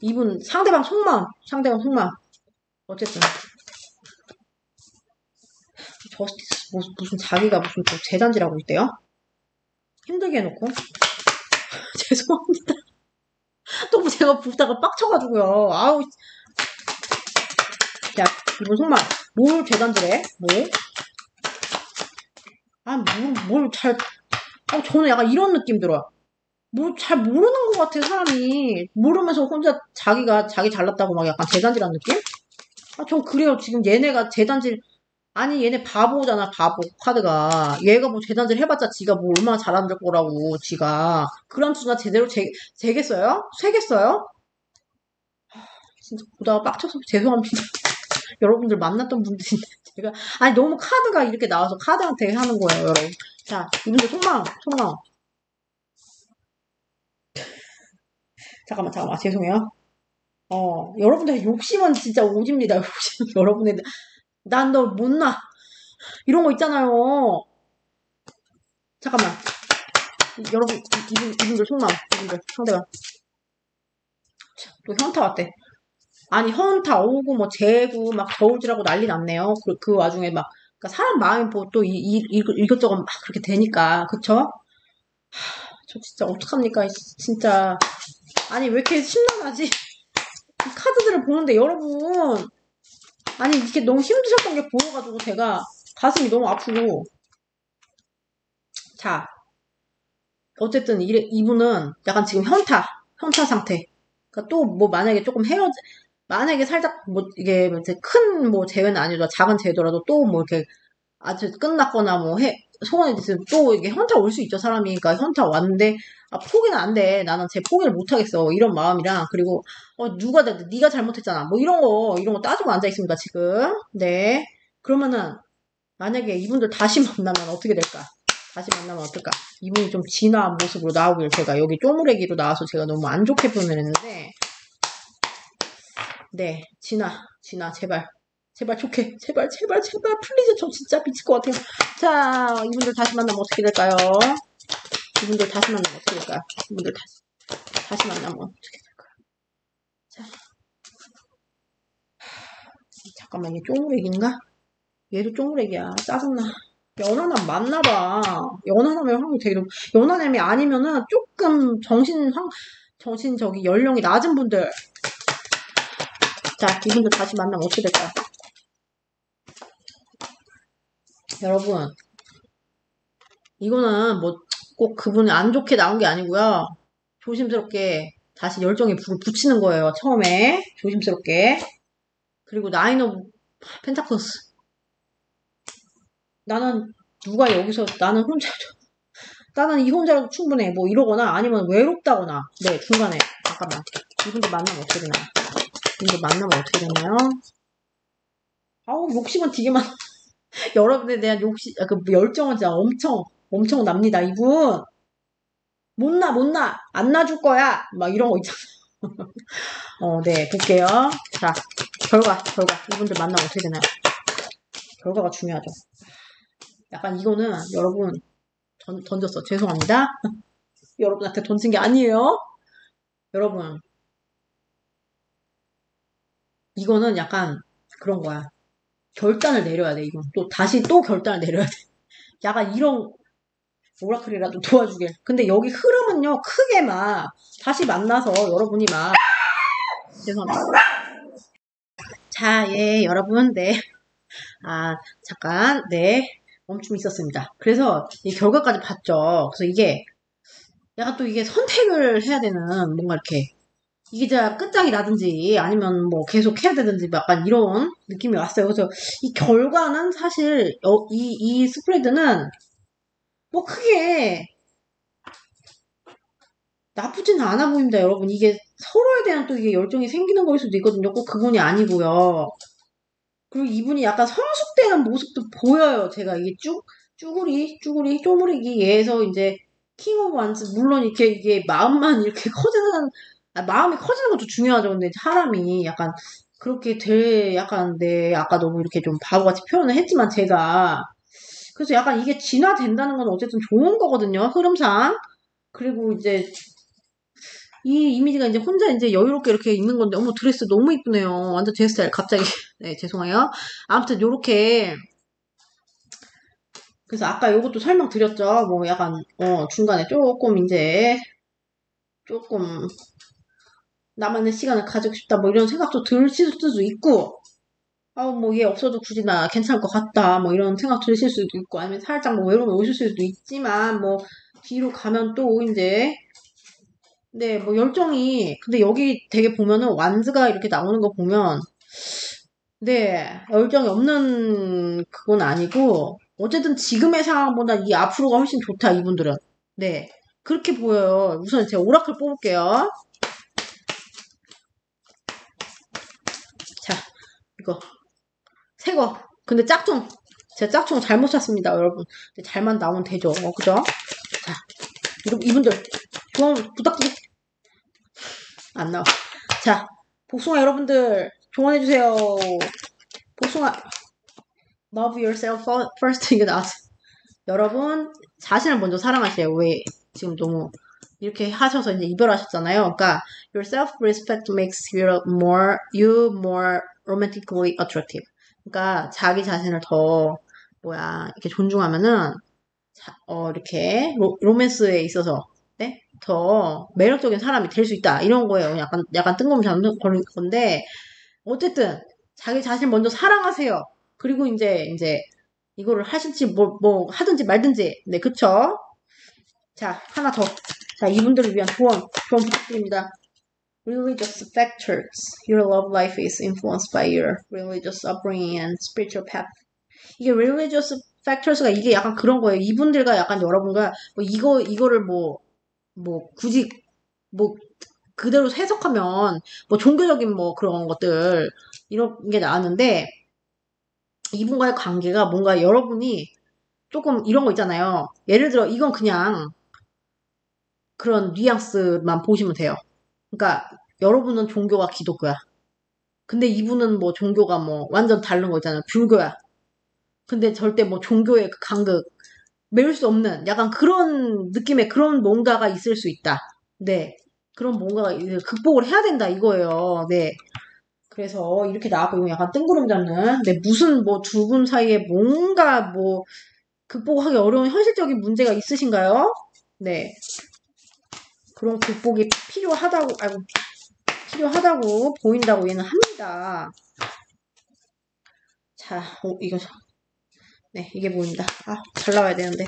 이분, 상대방 속마음. 어쨌든. 저스티스, 무슨 자기가 무슨 또 재단지라고 있대요? 힘들게 해놓고. 죄송합니다. 또 제가 보다가 빡쳐가지고요. 아우. 야, 이분 속마음. 뭘 재단지래? 뭐? 저는 약간 이런 느낌 들어요. 뭐 잘 모르는 것 같아 사람이 모르면서 혼자 자기 잘났다고 막 약간 재단지란 느낌? 전 그래요. 지금 얘네가 재단질 아니 얘네 바보잖아 바보 카드가 얘가 뭐 재단질 해봤자 지가 뭐 얼마나 잘하는 거라고 지가 그람수나 제대로 재겠어요? 쇠겠어요? 진짜 보다가 빡쳐서 죄송합니다. 여러분들 만났던 분들인데 제가 아니 너무 카드가 이렇게 나와서 카드한테 하는 거예요 여러분. 자 이분들 속마음 잠깐만 죄송해요. 여러분들 욕심은 진짜 오집니다. 욕심 여러분들 난 너 못나 이런 거 있잖아요. 잠깐만 여러분 이분들 속마음 이분들 상대가 또 현타 왔대. 아니 현타 오고 뭐 재고 막 저울질하고 난리 났네요. 그 와중에 막 그러니까 사람 마음이 뭐또 이것저것 막 그렇게 되니까 그쵸? 저 진짜 어떡합니까 진짜 아니 왜 이렇게 심란하지? 이 카드들을 보는데 여러분 아니 이게 너무 힘드셨던 게 보여가지고 제가 가슴이 너무 아프고 자 어쨌든 이분은 약간 지금 현타 상태. 그러니까 또 뭐 만약에 조금 만약에 살짝 뭐 이게 큰 뭐 재회는 아니더라도 작은 재회더라도 또 뭐 이렇게 아주 끝났거나 뭐 소원이 있으면 또 이게 현타 올 수 있죠 사람이. 그러니까 현타 왔는데 포기는 안 돼. 나는 제 포기를 못 하겠어. 이런 마음이랑 그리고 네가 잘못했잖아. 뭐 이런 거 따지고 앉아 있습니다 지금. 네. 그러면은 만약에 이분들 다시 만나면 어떻게 될까? 다시 만나면 어떨까? 이분이 좀 진화한 모습으로 나오길 제가 여기 쪼무레기로 나와서 제가 너무 안 좋게 표현을 했는데 네 진화 제발 좋게 제발 플리즈 저 진짜 미칠 것 같아요. 자 이분들 다시 만나면 어떻게 될까요? 이분들 다시 만나면 어떻게 될까요? 이분들 다시 만나면 어떻게 될까요? 자 잠깐만 얘 쪼무레기인가? 얘도 쪼무레기야 짜증나. 연하남 맞나봐. 연하남의 확률이 되게 높. 연하남이 아니면은 조금 정신 연령이 낮은 분들. 자, 이분들 다시 만나면 어떻게 될까요? 여러분, 이거는 뭐 꼭 그분이 안 좋게 나온 게 아니고요. 조심스럽게 다시 열정에 불을 붙이는 거예요. 처음에 조심스럽게. 그리고 나인 오브 펜타클스. 나는 누가 여기서 나는 이 혼자라도 충분해. 뭐 이러거나 아니면 외롭다거나. 네, 중간에. 잠깐만. 이분들 만나면 어떻게 되나요? 이분들 만나면 어떻게 되나요? 아우, 욕심은 되게 많아. 여러분에 대한 열정은 진짜 엄청 납니다. 이분. 못 나. 안 놔줄 거야. 막 이런 거 있잖아. 네, 볼게요. 자, 결과. 이분들 만나면 어떻게 되나요? 결과가 중요하죠. 약간 이거는 여러분, 던졌어. 죄송합니다. 여러분한테 던진 게 아니에요. 여러분, 이거는 약간 그런 거야. 결단을 내려야 돼, 이건. 다시 결단을 내려야 돼. 약간 이런 오라클이라도 도와주길. 근데 여기 흐름은요, 크게 막, 다시 만나서 여러분이 막, 죄송합니다. 자, 예, 여러분, 네. 잠깐, 네. 멈춤이 있었습니다. 그래서 이 결과까지 봤죠. 그래서 이게, 약간 또 이게 선택을 해야 되는, 뭔가 이렇게, 이게 진짜 끝장이라든지 아니면 뭐 계속 해야 되든지 약간 이런 느낌이 왔어요. 그래서 이 결과는 사실 이 스프레드는 뭐 크게 나쁘지는 않아 보입니다, 여러분. 이게 서로에 대한 또 이게 열정이 생기는 거일 수도 있거든요. 꼭 그분이 아니고요. 그리고 이분이 약간 성숙되는 모습도 보여요. 제가 이게 쪼무리기에서 이제 킹 오브 완즈 물론 이렇게 이게 마음만 이렇게 커지는 마음이 커지는 것도 중요하죠. 근데 사람이 약간 그렇게 약간 아까 너무 이렇게 좀 바보같이 표현을 했지만 제가 그래서 약간 이게 진화된다는 건 어쨌든 좋은 거거든요. 흐름상. 그리고 이제 이 이미지가 이제 혼자 이제 여유롭게 이렇게 입는 건데, 어머, 드레스 너무 이쁘네요. 완전 제 스타일. 갑자기. 네, 죄송해요. 아무튼 요렇게. 그래서 아까 요것도 설명드렸죠. 뭐 약간, 중간에 조금, 나만의 시간을 가지고 싶다. 뭐 이런 생각도 드실 수도 있고, 뭐 얘 없어도 굳이 나 괜찮을 것 같다. 뭐 이런 생각 드실 수도 있고, 아니면 살짝 뭐 외로움이 오실 수도 있지만, 뭐 뒤로 가면 또 이제, 네, 뭐 열정이 근데 여기 되게 보면은 완즈가 이렇게 나오는 거 보면 네, 열정이 없는 그건 아니고, 어쨌든 지금의 상황보다 이 앞으로가 훨씬 좋다, 이분들은. 네, 그렇게 보여요. 우선 제가 오라클 뽑을게요. 자, 이거, 새 거. 근데 짝퉁. 제가 짝퉁 잘못 샀습니다, 여러분. 잘만 나오면 되죠. 그죠? 자, 이분들, 조언 부탁드립니다. 안 나와. 자, 복숭아 여러분들, 조언해주세요. 복숭아, love yourself first. 이게 나왔어. 여러분, 자신을 먼저 사랑하세요. 왜? 지금 너무 이렇게 하셔서 이제 이별하셨잖아요. 그러니까, your self-respect makes you more romantically attractive. 그러니까, 자기 자신을 더, 이렇게 존중하면은, 이렇게, 로맨스에 있어서, 네? 더 매력적인 사람이 될 수 있다. 이런 거예요. 약간 뜬금없이 잡는 건데, 어쨌든, 자기 자신 먼저 사랑하세요. 그리고 이제, 이거를 하실지, 하든지 말든지. 네, 그쵸? 자, 하나 더. 자, 이분들을 위한 조언 부탁드립니다. Religious factors. Your love life is influenced by your religious upbringing and spiritual path. 이게 religious factors가 이게 약간 그런 거예요. 이분들과 약간 여러분과 이거를 굳이 그대로 해석하면 종교적인 그런 것들 이런 게 나왔는데 이분과의 관계가 뭔가 여러분이 조금 이런 거 있잖아요. 예를 들어 이건 그냥 그런 뉘앙스만 보시면 돼요. 그러니까 여러분은 종교가 기독교야. 근데 이분은 종교가 완전 다른 거 있잖아요. 불교야. 근데 절대 종교의 그 간극 메울 수 없는 약간 그런 느낌의 그런 뭔가가 있을 수 있다. 네. 그런 뭔가가 극복을 해야 된다 이거예요. 네. 그래서 이렇게 나왔고 이건 약간 뜬구름 잡는 네, 무슨 두 분 사이에 뭔가 극복하기 어려운 현실적인 문제가 있으신가요? 네. 그런 극복이 필요하다고 보인다고 얘는 합니다. 자, 이거 네, 이게 보인다. 잘 나와야 되는데.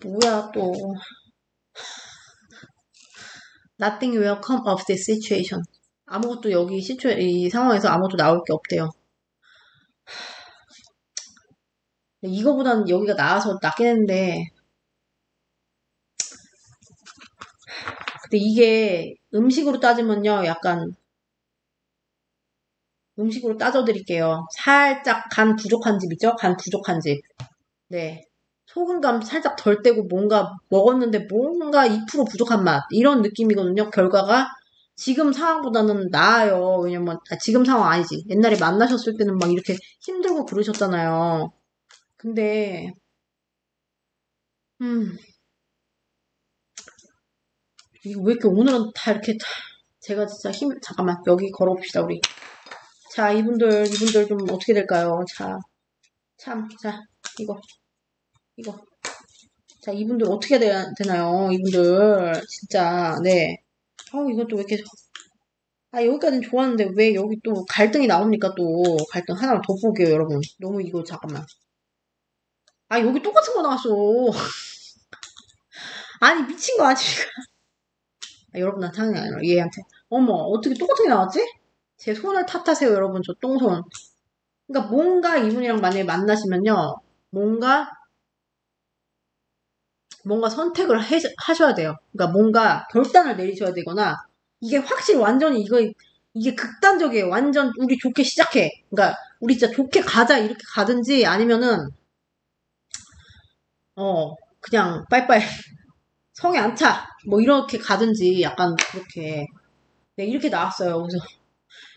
뭐야 또. Nothing will come of this situation. 아무것도 이 상황에서 아무것도 나올 게 없대요. 이거보다는 여기가 나아서 낫긴 했는데, 근데 이게 음식으로 따지면요, 약간, 음식으로 따져드릴게요. 살짝 간 부족한 집 있죠? 간 부족한 집. 네. 소금감 살짝 덜 떼고 뭔가 먹었는데 뭔가 2% 부족한 맛. 이런 느낌이거든요. 결과가 지금 상황보다는 나아요. 왜냐면, 지금 상황 아니지. 옛날에 만나셨을 때는 막 이렇게 힘들고 그러셨잖아요. 근데, 이거 왜 이렇게 오늘은 다 이렇게, 제가 진짜 잠깐만, 여기 걸어봅시다, 우리. 자, 이분들 좀 어떻게 될까요? 자, 자, 이거. 자, 이분들 어떻게 되나요? 이분들, 진짜, 네. 이것도 왜 이렇게, 여기까지는 좋았는데, 왜 여기 또 갈등이 나옵니까, 또. 갈등 하나만 더 볼게요, 여러분. 너무 이거, 잠깐만. 여기 똑같은 거 나왔어. 아니, 미친 거 아닙니까? 여러분, 당연히 아니라, 얘한테. 어머, 어떻게 똑같은 게 나왔지? 제 손을 탓하세요, 여러분. 저 똥손. 그러니까 뭔가 이분이랑 만약에 만나시면요. 뭔가 선택을 하셔야 돼요. 그러니까 뭔가 결단을 내리셔야 되거나 이게 확실히 완전히 이게 극단적이에요. 완전 우리 좋게 시작해. 그러니까 우리 진짜 좋게 가자 이렇게 가든지 아니면은 그냥 빠이빠이 성에 안 차. 이렇게 가든지 약간 그렇게 네, 이렇게 나왔어요. 그래서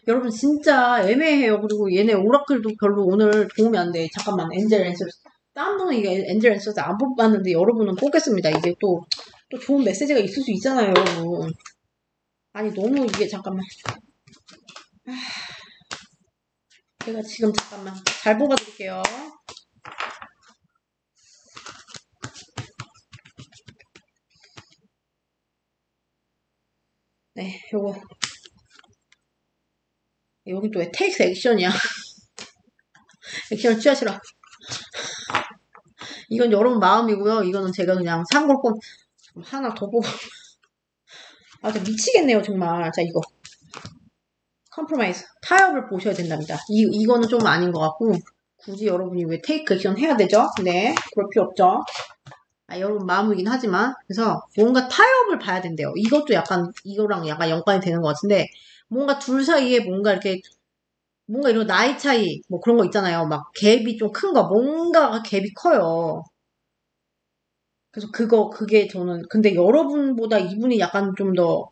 여러분 진짜 애매해요. 그리고 얘네 오라클도 별로 오늘 도움이 안 돼. 잠깐만 엔젤 앤서 다른 분은 이게 엔젤 앤서 안 뽑았는데 여러분은 뽑겠습니다. 이게 또 좋은 메시지가 있을 수 있잖아요, 여러분. 아니 너무 이게 잠깐만. 제가 지금 잠깐만 잘 뽑아드릴게요. 네, 요거 여기 또 왜 테이크 액션이야? 액션을 취하시라. 이건 여러분 마음이고요. 이거는 제가 그냥 산 걸 꼭 하나 더 뽑아. 진짜 미치겠네요, 정말. 자, 이거. 컴프로마이즈, 타협을 보셔야 된답니다. 이거는 좀 아닌 것 같고, 굳이 여러분이 왜 테이크 액션 해야 되죠? 네, 그럴 필요 없죠. 여러분 마음이긴 하지만, 그래서 뭔가 타협을 봐야 된대요. 이것도 약간, 이거랑 약간 연관이 되는 것 같은데, 뭔가 둘 사이에 뭔가 이렇게, 뭔가 이런 나이 차이, 뭐 그런 거 있잖아요. 막 갭이 좀 큰 거, 뭔가가 갭이 커요. 그래서 그게 저는, 근데 여러분보다 이분이 약간 좀 더,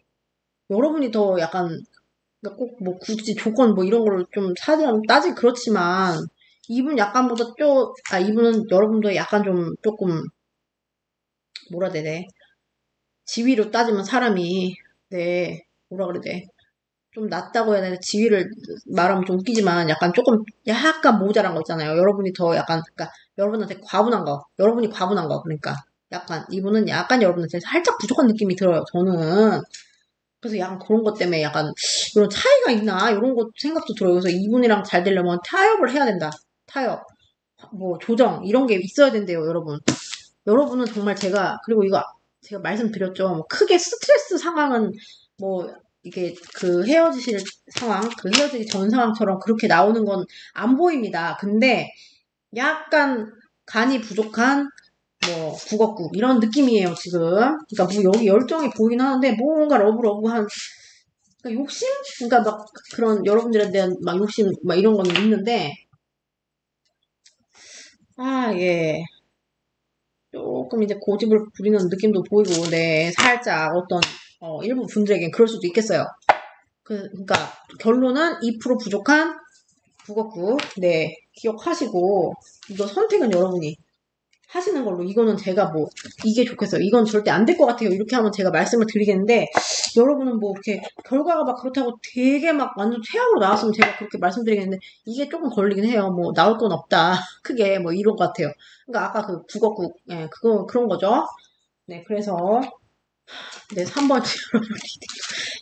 여러분이 더 약간, 그러니까 꼭 뭐 굳이 조건 뭐 이런 거를 좀 사전 따지 그렇지만, 이분 약간보다 이분은 여러분도 약간 좀 조금, 뭐라 해야 되네. 지위로 따지면 사람이, 네, 뭐라 그래야 돼. 좀 낫다고 해야 되나, 지위를 말하면 좀 웃기지만, 약간 모자란 거 있잖아요. 여러분이 더 약간, 그러니까, 여러분한테 과분한 거, 여러분이 과분한 거, 그러니까. 이분은 약간 여러분한테 살짝 부족한 느낌이 들어요, 저는. 그래서 약간 그런 것 때문에 약간, 이런 차이가 있나? 이런 것 생각도 들어요. 그래서 이분이랑 잘 되려면 타협을 해야 된다. 타협. 뭐, 조정, 이런 게 있어야 된대요, 여러분. 여러분은 정말 그리고 이거 제가 말씀드렸죠. 뭐 크게 스트레스 상황은 뭐 이게 그 헤어지실 상황, 그 헤어지기 전 상황처럼 그렇게 나오는 건 안 보입니다. 근데 약간 간이 부족한 뭐 북엇국 이런 느낌이에요, 지금. 그러니까 뭐 여기 열정이 보이긴 하는데 뭔가 러브한 그러니까 욕심? 그러니까 막 그런 여러분들에 대한 막 욕심 막 이런 건 있는데 예. 조금 이제 고집을 부리는 느낌도 보이고, 네, 살짝 일부 분들에겐 그럴 수도 있겠어요. 그러니까, 결론은 2% 부족한 북어국, 네, 기억하시고, 이거 선택은 여러분이 하시는 걸로, 이거는 제가 뭐, 이게 좋겠어요. 이건 절대 안 될 것 같아요. 이렇게 하면 제가 말씀을 드리겠는데, 여러분은 뭐, 이렇게, 결과가 막 그렇다고 되게 막 완전 최악으로 나왔으면 제가 그렇게 말씀드리겠는데, 이게 조금 걸리긴 해요. 뭐, 나올 건 없다. 크게, 뭐, 이런 것 같아요. 그러니까 아까 그 북어국, 예, 그런 거죠. 네, 그래서, 네, 3번 여러분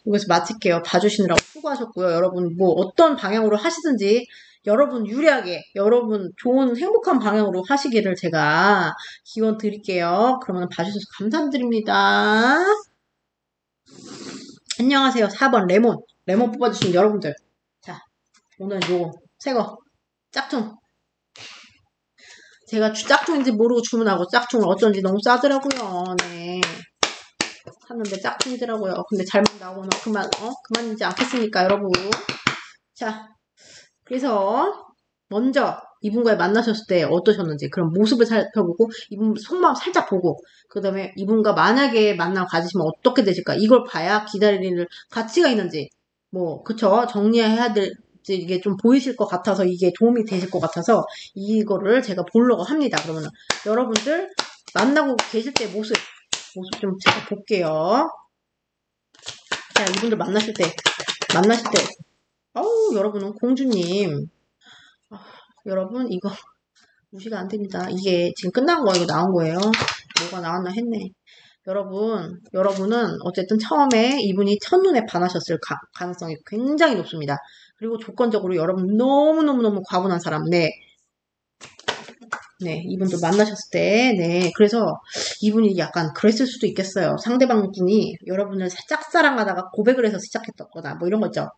이것을 마칠게요. 봐주시느라고 수고하셨고요. 여러분, 뭐, 어떤 방향으로 하시든지, 여러분 유리하게, 여러분 좋은 행복한 방향으로 하시기를 제가 기원 드릴게요. 그러면 봐주셔서 감사드립니다. 안녕하세요. 4번 레몬. 레몬 뽑아주신 여러분들. 자, 오늘 새거, 짝퉁. 제가 짝퉁인지 모르고 주문하고 짝퉁을 어쩐지 너무 싸더라고요. 네. 샀는데 짝퉁이더라고요. 근데 잘못 나오면 그만이지 않겠습니까, 여러분? 자, 그래서 먼저 이분과의 만나셨을 때 어떠셨는지 그런 모습을 살펴보고 이분 속마음 살짝 보고 그 다음에 이분과 만약에 만남 가지시면 어떻게 되실까 이걸 봐야 기다리는 가치가 있는지 뭐 그쵸 정리해야 될지 이게 좀 보이실 것 같아서 이게 도움이 되실 것 같아서 이거를 제가 보려고 합니다. 그러면 여러분들 만나고 계실 때 모습 좀 제가 볼게요. 자, 이분들 만나실 때 여러분은 공주님 여러분 이거 무시가 안 됩니다. 이게 지금 끝난 거예요. 이거 나온 거예요. 뭐가 나왔나 했네. 여러분은 어쨌든 처음에 이분이 첫눈에 반하셨을 가능성이 굉장히 높습니다. 그리고 조건적으로 여러분 너무너무너무 과분한 사람. 네. 네, 이분도 만나셨을 때, 네. 그래서 이분이 약간 그랬을 수도 있겠어요. 상대방 분이 여러분을 짝사랑하다가 고백을 해서 시작했거나, 뭐 이런 거 있죠.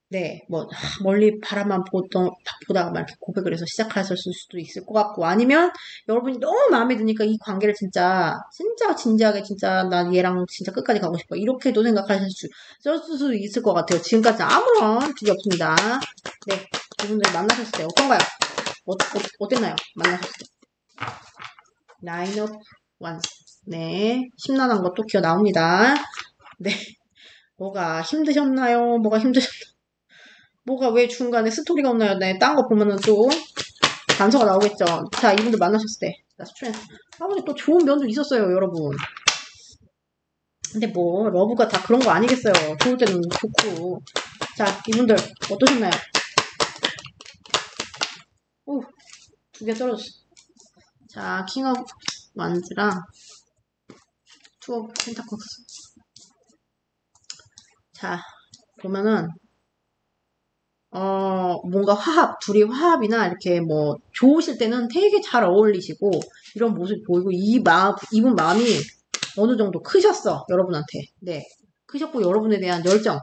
네, 뭐, 멀리 바라만 보다가 막 이렇게 고백을 해서 시작하셨을 수도 있을 것 같고, 아니면 여러분이 너무 마음에 드니까 이 관계를 진짜 진지하게 진짜 난 얘랑 진짜 끝까지 가고 싶어. 이렇게도 생각하실 수도 있을 것 같아요. 지금까지 아무런 질이 없습니다. 네, 이분들 만나셨을 때 어떤가요? 어땠나요? 만나셨을 때. Nine of Wands. 네, 심란한 것도 기어 나옵니다. 네, 뭐가 힘드셨나요? 뭐가 왜 중간에 스토리가 없나요? 네, 딴 거 보면은 또 단서가 나오겠죠. 자, 이분들 만나셨을 때. 스트레스. 근데 또 좋은 면도 있었어요, 여러분. 근데 뭐, 러브가 다 그런 거 아니겠어요. 좋을 때는 좋고. 자, 이분들 어떠셨나요? 오, 2개 떨어졌어. 자, 킹 오브 완즈랑 투 오브 펜타클스. 자, 보면은 뭔가 둘이 화합이나 이렇게 뭐, 좋으실 때는 되게 잘 어울리시고, 이런 모습이 보이고, 이분 마음이 어느 정도 크셨어, 여러분한테. 네. 크셨고, 여러분에 대한 열정.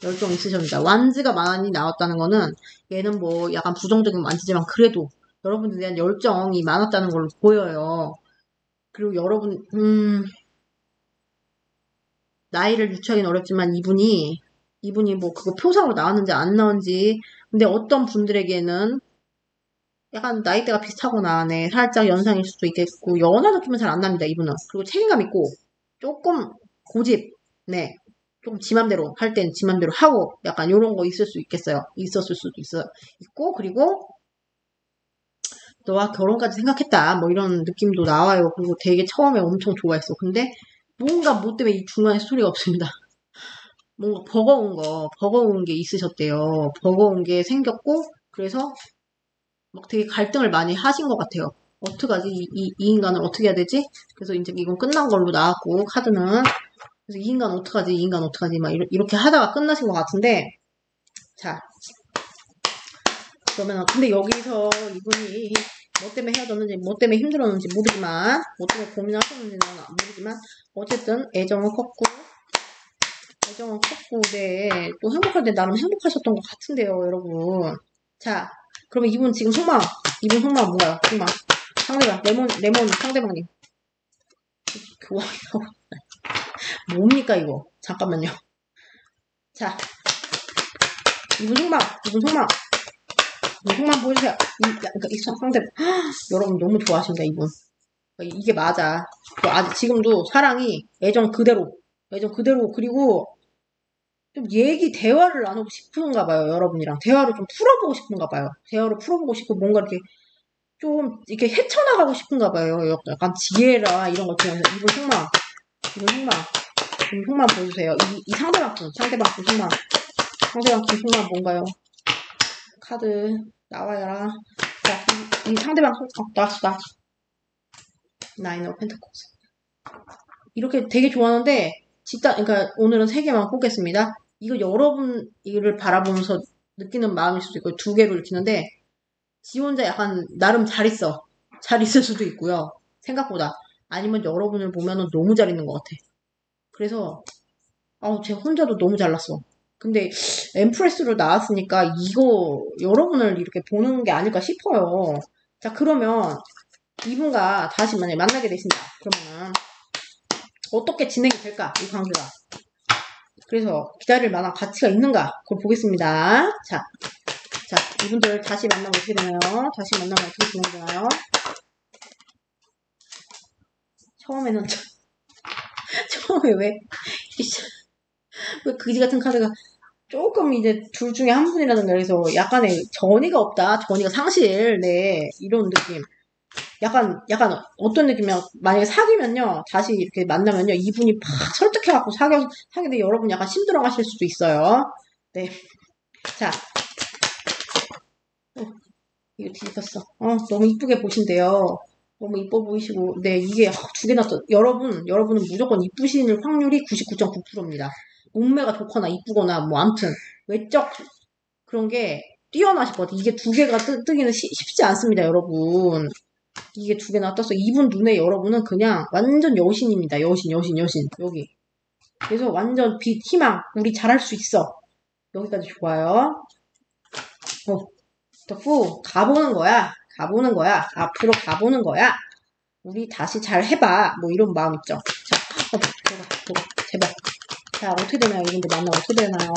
열정 있으십니다. 완즈가 많이 나왔다는 거는 얘는 뭐 약간 부정적인 완즈지만 그래도 여러분들에 대한 열정이 많았다는 걸로 보여요. 그리고 여러분 나이를 유추하기는 어렵지만 이분이 뭐 그거 표상으로 나왔는지 안 나왔는지 근데 어떤 분들에게는 약간 나이대가 비슷하거나 네 살짝 연상일 수도 있겠고 연하 느낌은 잘 안 납니다. 이분은. 그리고 책임감 있고 조금 고집 네 조금 지 맘대로 할 땐 지 맘대로 하고 약간 요런 거 있었을 수도 있고 그리고 너와 결혼까지 생각했다 뭐 이런 느낌도 나와요. 그리고 되게 처음에 엄청 좋아했어. 근데 뭔가 뭐 때문에 이 중간에 스토리가 없습니다. 뭔가 버거운 게 있으셨대요. 버거운 게 생겼고 그래서 막 되게 갈등을 많이 하신 것 같아요. 어떡하지? 이 인간을 어떻게 해야 되지? 그래서 이제 이건 끝난 걸로 나왔고 카드는 그래서 이 인간 어떡하지? 막 이렇게 하다가 끝나신 것 같은데 자 그러면 근데 여기서 이분이 뭐 때문에 헤어졌는지 뭐 때문에 힘들었는지 모르지만 뭐 때문에 고민하셨는지는 모르지만 어쨌든 애정은 컸고 네, 또 행복할 때 나름 행복하셨던 것 같은데요 여러분. 자 그러면 이분 속마음 뭔가요? 속마음 상대방 레몬 상대방님 교환이라고 뭡니까 이거 잠깐만요. 자 이분 속마음 보여주세요. 그러니까 이 상대 여러분 너무 좋아하십니다 이분. 이게 맞아. 아직 지금도 사랑이 애정 그대로 그리고 좀 대화를 나누고 싶은가 봐요 여러분이랑 대화를 좀 풀어보고 싶은가 봐요. 대화를 풀어보고 싶고 뭔가 이렇게 좀 이렇게 헤쳐나가고 싶은가 봐요. 약간 지혜라 이런 거 좋아해서 이분 속마음 보여주세요. 이 상대방 분 속마음 뭔가요? 카드 나와야라. 자, 이 상대방 나왔어. 나인 오브 펜타클스. 이렇게 되게 좋아하는데 그러니까 오늘은 3개만 뽑겠습니다. 이거 여러분 이를 바라보면서 느끼는 마음일 수도 있고 2개로 읽히는데 지 혼자 약간 나름 잘 있을 수도 있고요. 생각보다 아니면 여러분을 보면은 너무 잘 있는 것 같아. 그래서 제 혼자도 너무 잘났어. 근데 엠프레스로 나왔으니까 이거 여러분을 이렇게 보는 게 아닐까 싶어요. 자 그러면 이분과 다시 만약에 만나게 되신다. 그러면 어떻게 진행이 될까 이 관계가. 그래서 기다릴 만한 가치가 있는가 그걸 보겠습니다. 자 이분들 다시 만나면 어떻게 되나요? 다시 만나면 어떻게 진행되나요? 처음에 왜 그지 같은 카드가 조금 이제 둘 중에 한 분이라든가 그래서 약간의 전이가 없다. 전이가 상실. 네. 이런 느낌. 약간 어떤 느낌이야. 만약에 사귀면요. 다시 이렇게 만나면요. 이분이 팍 설득해갖고 사귀는데 여러분 약간 힘들어 가실 수도 있어요. 네. 자. 이거 뒤집혔어. 너무 이쁘게 보신대요. 너무 이뻐 보이시고. 네. 이게 2개 났어. 여러분은 무조건 이쁘신 확률이 99.9%입니다. 몸매가 좋거나 이쁘거나 뭐 아무튼 외적 그런 게 뛰어나실 것 같아요. 이게 2개가 뜨기는 쉽지 않습니다, 여러분. 이게 2개나 떴어. 이분 눈에 여러분은 그냥 완전 여신입니다. 여신. 여기. 그래서 완전 빛, 희망. 우리 잘할 수 있어. 여기까지 좋아요. 또 가보는 거야. 앞으로 가보는 거야. 우리 다시 잘 해봐. 뭐 이런 마음 있죠. 자, 들어가. 제발. 자, 어떻게 되나요? 이분들 만나면 어떻게 되나요?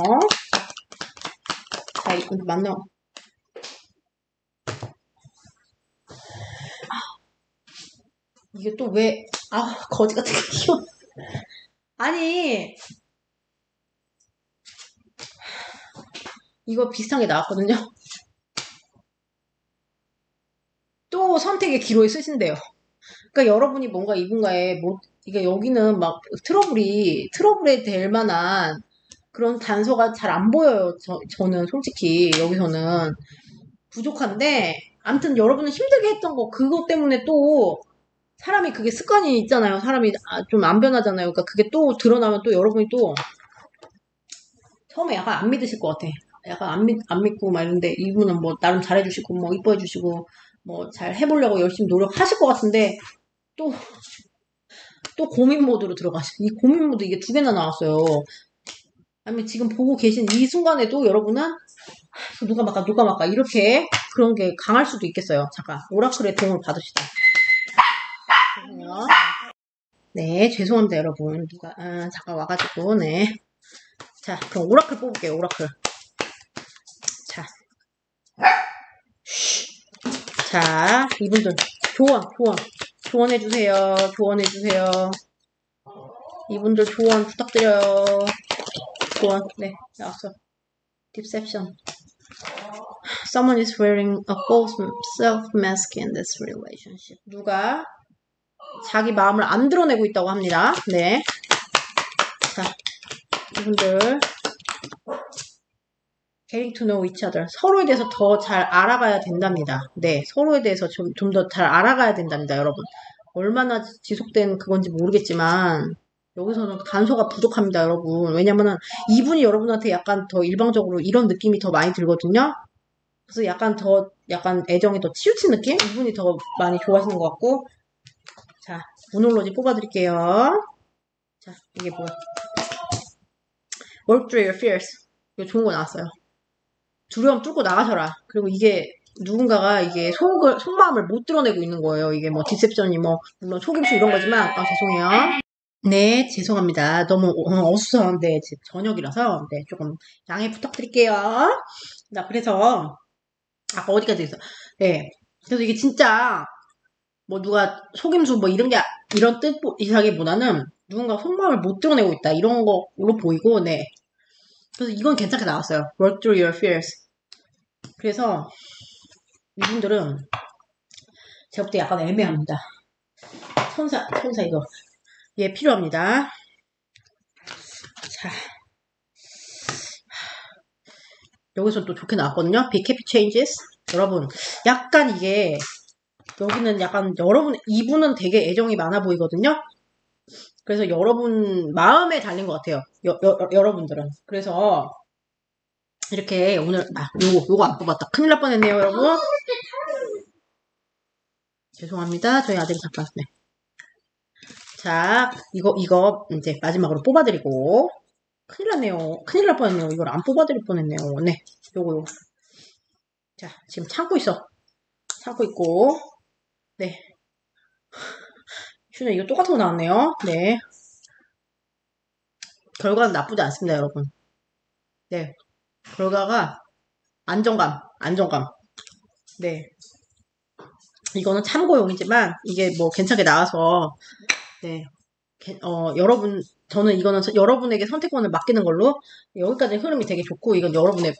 자, 이분들 만나면. 이게 또 왜, 거지 같은 게 키워. 아니, 이거 비슷한 게 나왔거든요. 또 선택의 기로에 쓰신대요. 그러니까 여러분이 뭔가 이분과의 이게 여기는 막 트러블에 될 만한 그런 단서가 잘 안 보여요. 저는 솔직히 여기서는 부족한데 아무튼 여러분은 힘들게 했던 거 그것 때문에 또 사람이 그게 습관이 있잖아요. 사람이 좀 안 변하잖아요. 그러니까 그게 또 드러나면 또 여러분이 또 처음에 약간 안 믿으실 것 같아. 약간 안 믿고 막 이런데 이분은 뭐 나름 잘해주시고 뭐 이뻐해주시고 뭐 잘 해보려고 열심히 노력하실 것 같은데 또 고민 모드로 들어가시. 이 고민 모드 이게 2개나 나왔어요. 아니면 지금 보고 계신 이 순간에도 여러분은 누가 막까 이렇게 그런 게 강할 수도 있겠어요. 잠깐 오라클의 도움을 받으시다. 죄송해요. 네, 죄송합니다, 여러분. 잠깐 와가지고, 네. 자, 그럼 오라클 뽑을게요, 오라클. 자. 자, 이분들. 조언해주세요. 조언해주세요. 이분들 조언 부탁드려요. 조언, 네, 나왔어. Deception. Someone is wearing a false self-mask in this relationship. 누가 자기 마음을 안 드러내고 있다고 합니다. 네. 자, 이분들 getting to know each other. 서로에 대해서 더 잘 알아가야 된답니다. 네, 서로에 대해서 좀 더 잘 알아가야 된답니다, 여러분. 얼마나 지속된 그건지 모르겠지만 여기서는 단서가 부족합니다, 여러분. 왜냐면은 이분이 여러분한테 약간 더 일방적으로 이런 느낌이 더 많이 들거든요. 그래서 약간 애정이 더 치우친 느낌? 이분이 더 많이 좋아하시는 것 같고. 자, 문홀로지 뽑아드릴게요. 자, 이게 뭐야? Work through your fears. 이거 좋은 거 나왔어요. 두려움 뚫고 나가셔라. 그리고 이게 누군가가 이게 속마음을 못 드러내고 있는 거예요. 이게 뭐 디셉션이 뭐 물론 속임수 이런 거지만 죄송해요. 네, 죄송합니다. 너무 어수선한데 저녁이라서 네, 조금 양해 부탁드릴게요. 나 그래서 아까 어디까지 있어? 네, 그래서 이게 진짜 뭐 누가 속임수 뭐 이런 뜻 이상하기보다는 누군가 속마음을 못 드러내고 있다 이런 거로 보이고 네. 그래서 이건 괜찮게 나왔어요. Work through your fears. 그래서 이분들은 제가 볼 때 약간 애매합니다. 천사 이거 얘 필요합니다. 자, 여기서 또 좋게 나왔거든요. Be happy changes. 여러분, 약간 이게 여기는 약간 이분은 되게 애정이 많아 보이거든요. 그래서 여러분 마음에 달린 것 같아요. 여러분들은. 그래서 이렇게 오늘 요거 안 뽑았다. 큰일 날 뻔했네요, 여러분. 죄송합니다. 저희 아들이 잠깐 네. 자, 이거 이제 마지막으로 뽑아드리고 큰일 났네요. 큰일 날 뻔했네요. 이걸 안 뽑아드릴 뻔했네요. 네, 요거. 자, 지금 참고 있고 네. 슈네 이거 똑같은 거 나왔네요. 네. 결과는 나쁘지 않습니다, 여러분. 네. 결과가 안정감. 네. 이거는 참고용이지만 이게 뭐 괜찮게 나와서 네. 저는 이거는 여러분에게 선택권을 맡기는 걸로 여기까지 흐름이 되게 좋고 이건 여러분의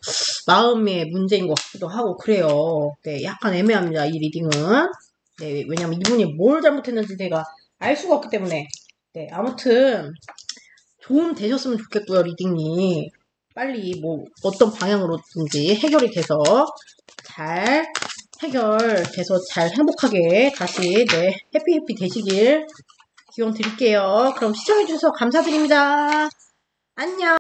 마음의 문제인 것 같기도 하고 그래요. 네, 약간 애매합니다. 이 리딩은. 네, 왜냐면 이분이 뭘 잘못했는지 제가 알 수가 없기 때문에. 네, 아무튼 도움 되셨으면 좋겠고요, 리딩이. 빨리 뭐 어떤 방향으로든지 해결이 돼서 잘 행복하게 다시 네, 해피 되시길 기원 드릴게요. 그럼 시청해주셔서 감사드립니다. 안녕!